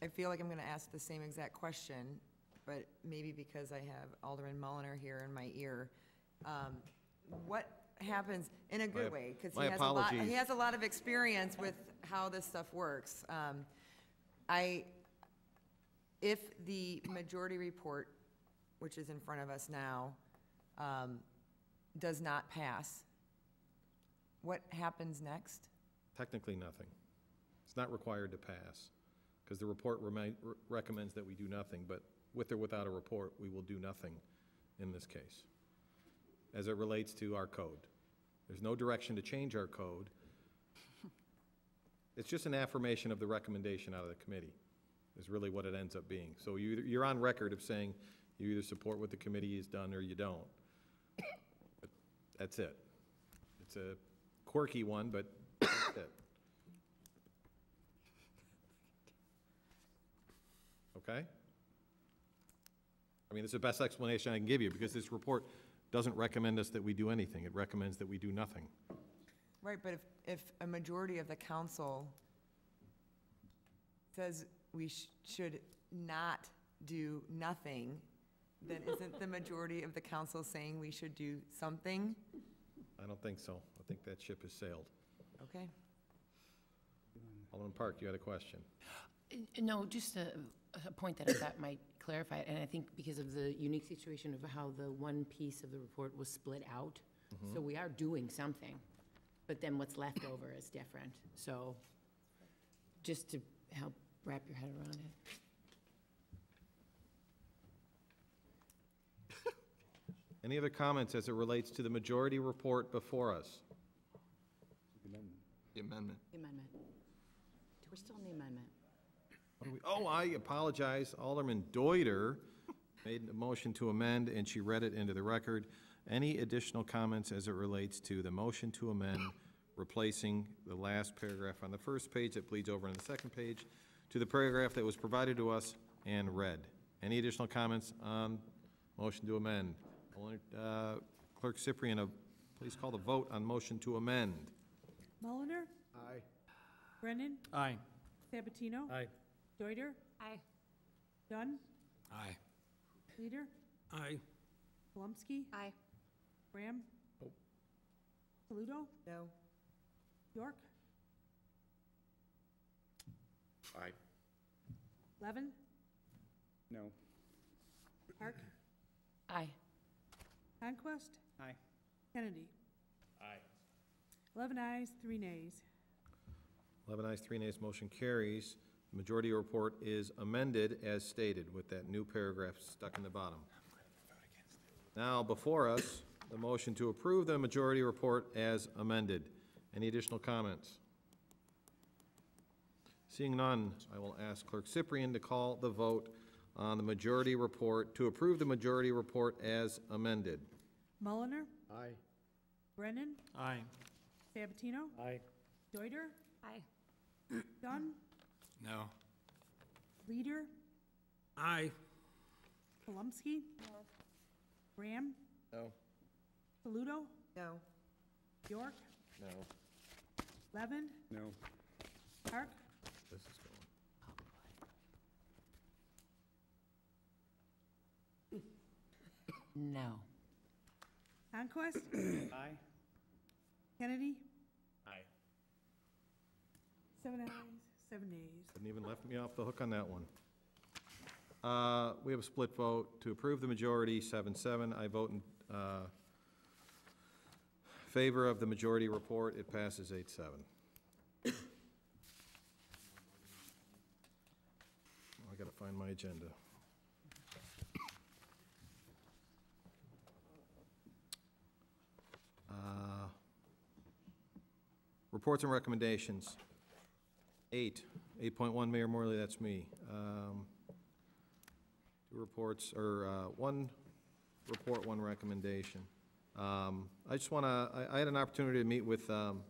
I feel like I'm going to ask the same exact question, but maybe because I have Alderman Mulliner here in my ear. What happens, in a good way, because he has a lot of experience with how this stuff works. If the majority report, which is in front of us now, does not pass, what happens next? Technically, nothing. It's not required to pass, because the report recommends that we do nothing, but with or without a report, we will do nothing in this case, as it relates to our code. There's no direction to change our code. It's just an affirmation of the recommendation out of the committee, is really what it ends up being. So you're on record of saying you either support what the committee has done or you don't. But that's it. It's a quirky one, but that's it. Okay? I mean, it's the best explanation I can give you, because this report doesn't recommend us that we do anything. It recommends that we do nothing. Right, but if a majority of the council says we should not do nothing, then isn't the majority of the council saying we should do something? I don't think so. I think that ship has sailed. Okay. Alderman Park, you had a question. No, just a point that I thought might clarify it, and I think because of the unique situation of how the one piece of the report was split out, so we are doing something, but then what's left over is different. So just to help wrap your head around it. Any other comments as it relates to the majority report before us? The amendment. The amendment. We're still in the amendment. Oh, I apologize. Alderman Deuter made a motion to amend, and she read it into the record. Any additional comments as it relates to the motion to amend, replacing the last paragraph on the first page that bleeds over on the second page to the paragraph that was provided to us and read? Any additional comments on motion to amend? Clerk Cyprian, please call the vote on motion to amend. Mulliner? Aye. Brennan? Aye. Sabatino? Aye. Deuter? Aye. Dunn? Aye. Leader? Aye. Polumsky? Aye. Graham? Saludo? No. York? Aye. Levin? No. Park? Aye. Honquest? Aye. Kennedy? Aye. 11 ayes, 3 nays. 11 ayes, 3 nays, motion carries. The majority report is amended as stated with that new paragraph stuck in the bottom. Now, before us, the motion to approve the majority report as amended. Any additional comments? Seeing none, I will ask Clerk Cyprian to call the vote on the majority report, to approve the majority report as amended. Mulliner? Aye. Brennan? Aye. Sabatino? Aye. Deuter? Aye. Dunn? No. Leader? Aye. Polumsky? No. Graham? No. Saludo? No. York? No. Levin? No. Park? This is going. No. Honquest? Aye. Kennedy? Aye. 7 ayes, 7 nays. Didn't even left me off the hook on that one. We have a split vote to approve the majority, 7-7. I vote in favor of the majority report. It passes 8-7. I gotta find my agenda. Reports and recommendations. 8.1, Mayor Morley, that's me. Two reports, or one report, one recommendation. I just want to, I had an opportunity to meet with some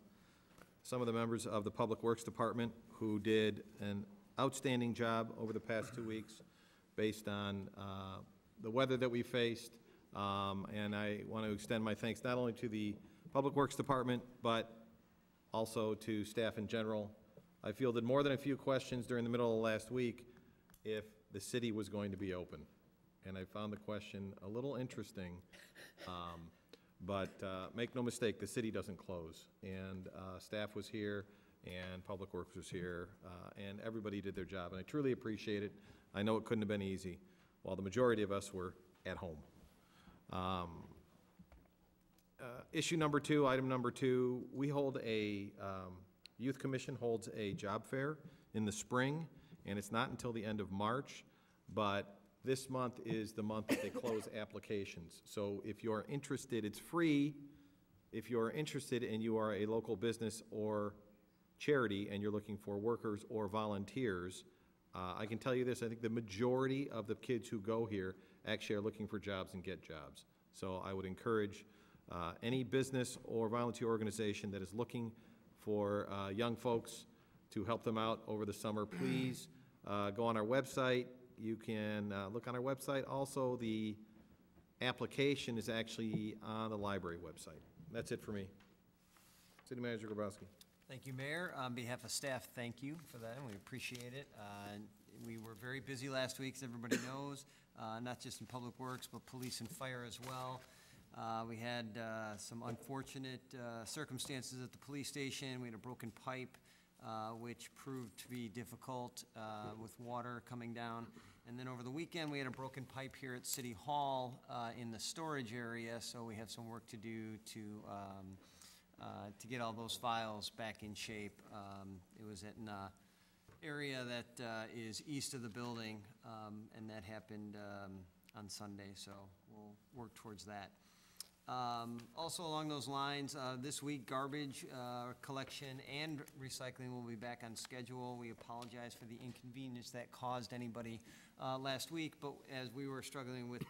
of the members of the Public Works Department who did an outstanding job over the past 2 weeks based on the weather that we faced. And I want to extend my thanks not only to the Public Works Department, but also to staff in general. I fielded more than a few questions during the middle of last week if the city was going to be open. And I found the question a little interesting, but make no mistake, the city doesn't close. And staff was here, and Public Works was here, and everybody did their job, and I truly appreciate it. I know it couldn't have been easy, while the majority of us were at home. Issue number 2, item number 2, we hold a, Youth Commission holds a job fair in the spring, and it's not until the end of March, but this month is the month that they close applications. So if you're interested, it's free. If you're interested and you are a local business or charity and you're looking for workers or volunteers, I can tell you this, I think the majority of the kids who go here actually are looking for jobs and get jobs. So I would encourage any business or volunteer organization that is looking for young folks to help them out over the summer, please go on our website. You can look on our website. Also, the application is actually on the library website. That's it for me. City Manager Grabowski. Thank you, Mayor. On behalf of staff, thank you for that, and we appreciate it. We were very busy last week, as everybody knows, not just in Public Works, but police and fire as well. We had some unfortunate circumstances at the police station. We had a broken pipe, which proved to be difficult with water coming down. And then over the weekend, we had a broken pipe here at City Hall in the storage area, so we have some work to do to get all those files back in shape. It was in an area that is east of the building, and that happened on Sunday, so we'll work towards that. Also along those lines, this week garbage collection and recycling will be back on schedule. We apologize for the inconvenience that caused anybody last week, but as we were struggling with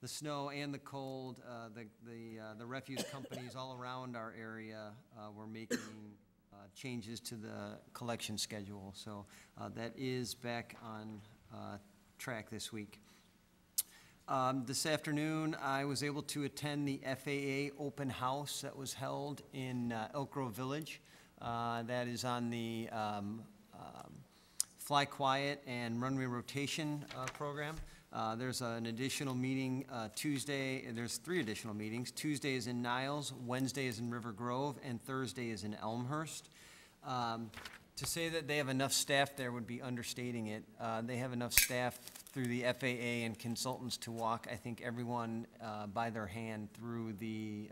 the snow and the cold, the refuse companies all around our area were making changes to the collection schedule. So that is back on track this week. This afternoon, I was able to attend the FAA open house that was held in Elk Grove Village. That is on the Fly Quiet and Runway Rotation program. There's an additional meeting Tuesday. There's 3 additional meetings. Tuesday is in Niles, Wednesday is in River Grove, and Thursday is in Elmhurst. To say that they have enough staff there would be understating it. They have enough staff through the FAA and consultants to walk, I think, everyone by their hand through the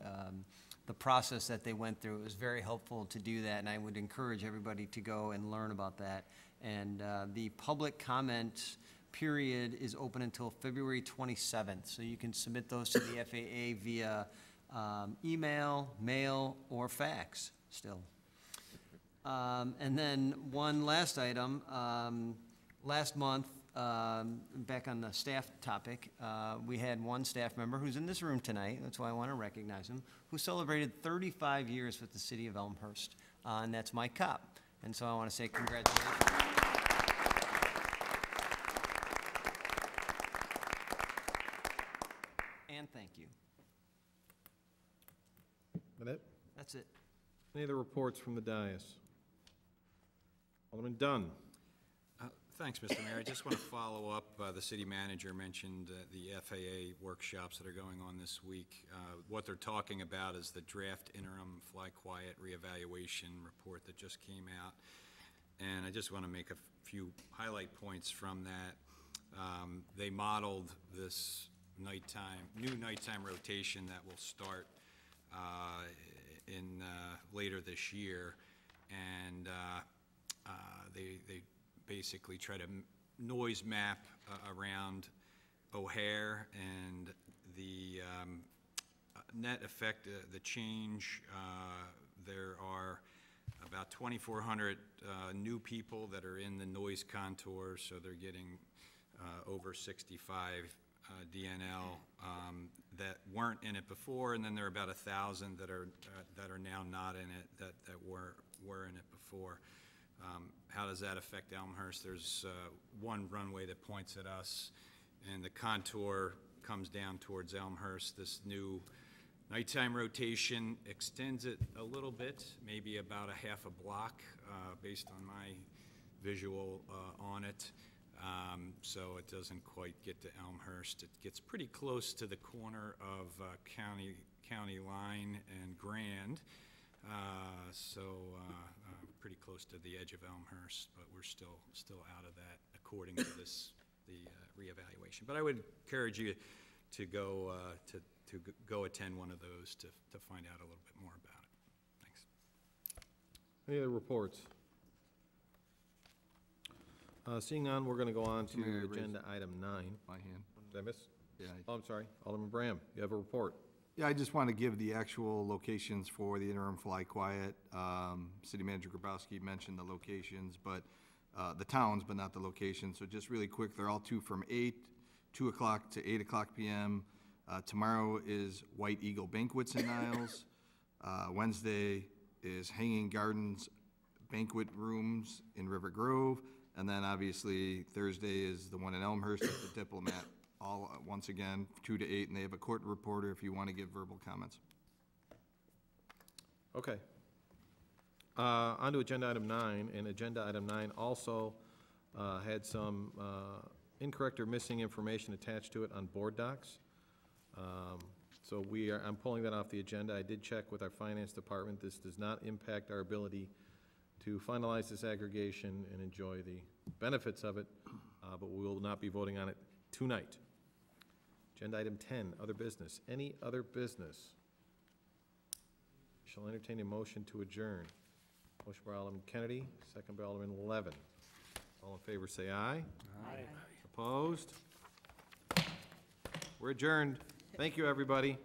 process that they went through. It was very helpful to do that, and I would encourage everybody to go and learn about that. And the public comment period is open until February 27th, so you can submit those to the FAA via email, mail, or fax still. And then one last item, last month, back on the staff topic, we had one staff member who's in this room tonight, that's why I want to recognize him, who celebrated 35 years with the city of Elmhurst, and that's Mike Kopp. And so I want to say congratulations. And thank you. That it? That's it. Any other reports from the dais? Alderman Dunn. Thanks, Mr. Mayor. I just want to follow up. The city manager mentioned the FAA workshops that are going on this week. What they're talking about is the draft interim fly quiet reevaluation report that just came out. And I just want to make a few highlight points from that. They modeled this new nighttime rotation that will start in later this year. And they basically try to noise map around O'Hare, and the net effect, the change, there are about 2,400 new people that are in the noise contour, so they're getting over 65 DNL that weren't in it before, and then there are about 1,000 that are now not in it that were in it before. How does that affect Elmhurst? There's one runway that points at us, and the contour comes down towards Elmhurst. This new nighttime rotation extends it a little bit, maybe about a half a block, based on my visual on it. So it doesn't quite get to Elmhurst. It gets pretty close to the corner of County Line and Grand. Pretty close to the edge of Elmhurst, but we're still out of that according to the reevaluation. But I would encourage you to go go attend one of those to find out a little bit more about it. Thanks. Any other reports? Seeing none, we're going to go on to agenda item 9. My hand. Did I miss? Yeah. Oh, I'm sorry. Alderman Bram, you have a report. Yeah, I just want to give the actual locations for the interim fly quiet. City Manager Grabowski mentioned the locations, but the towns, but not the locations. So just really quick, they're all from 2 o'clock to 8 o'clock p.m. Tomorrow is White Eagle Banquets in Niles. Wednesday is Hanging Gardens Banquet Rooms in River Grove. And then obviously Thursday is the one in Elmhurst at the Diplomat. All, once again, 2 to 8, and they have a court reporter if you want to give verbal comments. Okay. On to agenda item 9, and agenda item 9 also had some incorrect or missing information attached to it on board docs. So I'm pulling that off the agenda. I did check with our finance department. This does not impact our ability to finalize this aggregation and enjoy the benefits of it, but we will not be voting on it tonight. Agenda item 10, other business. Any other business? Shall entertain a motion to adjourn. Motion by Alderman Kennedy, second by Alderman Levin. All in favor say aye. Aye. Opposed? We're adjourned. Thank you, everybody.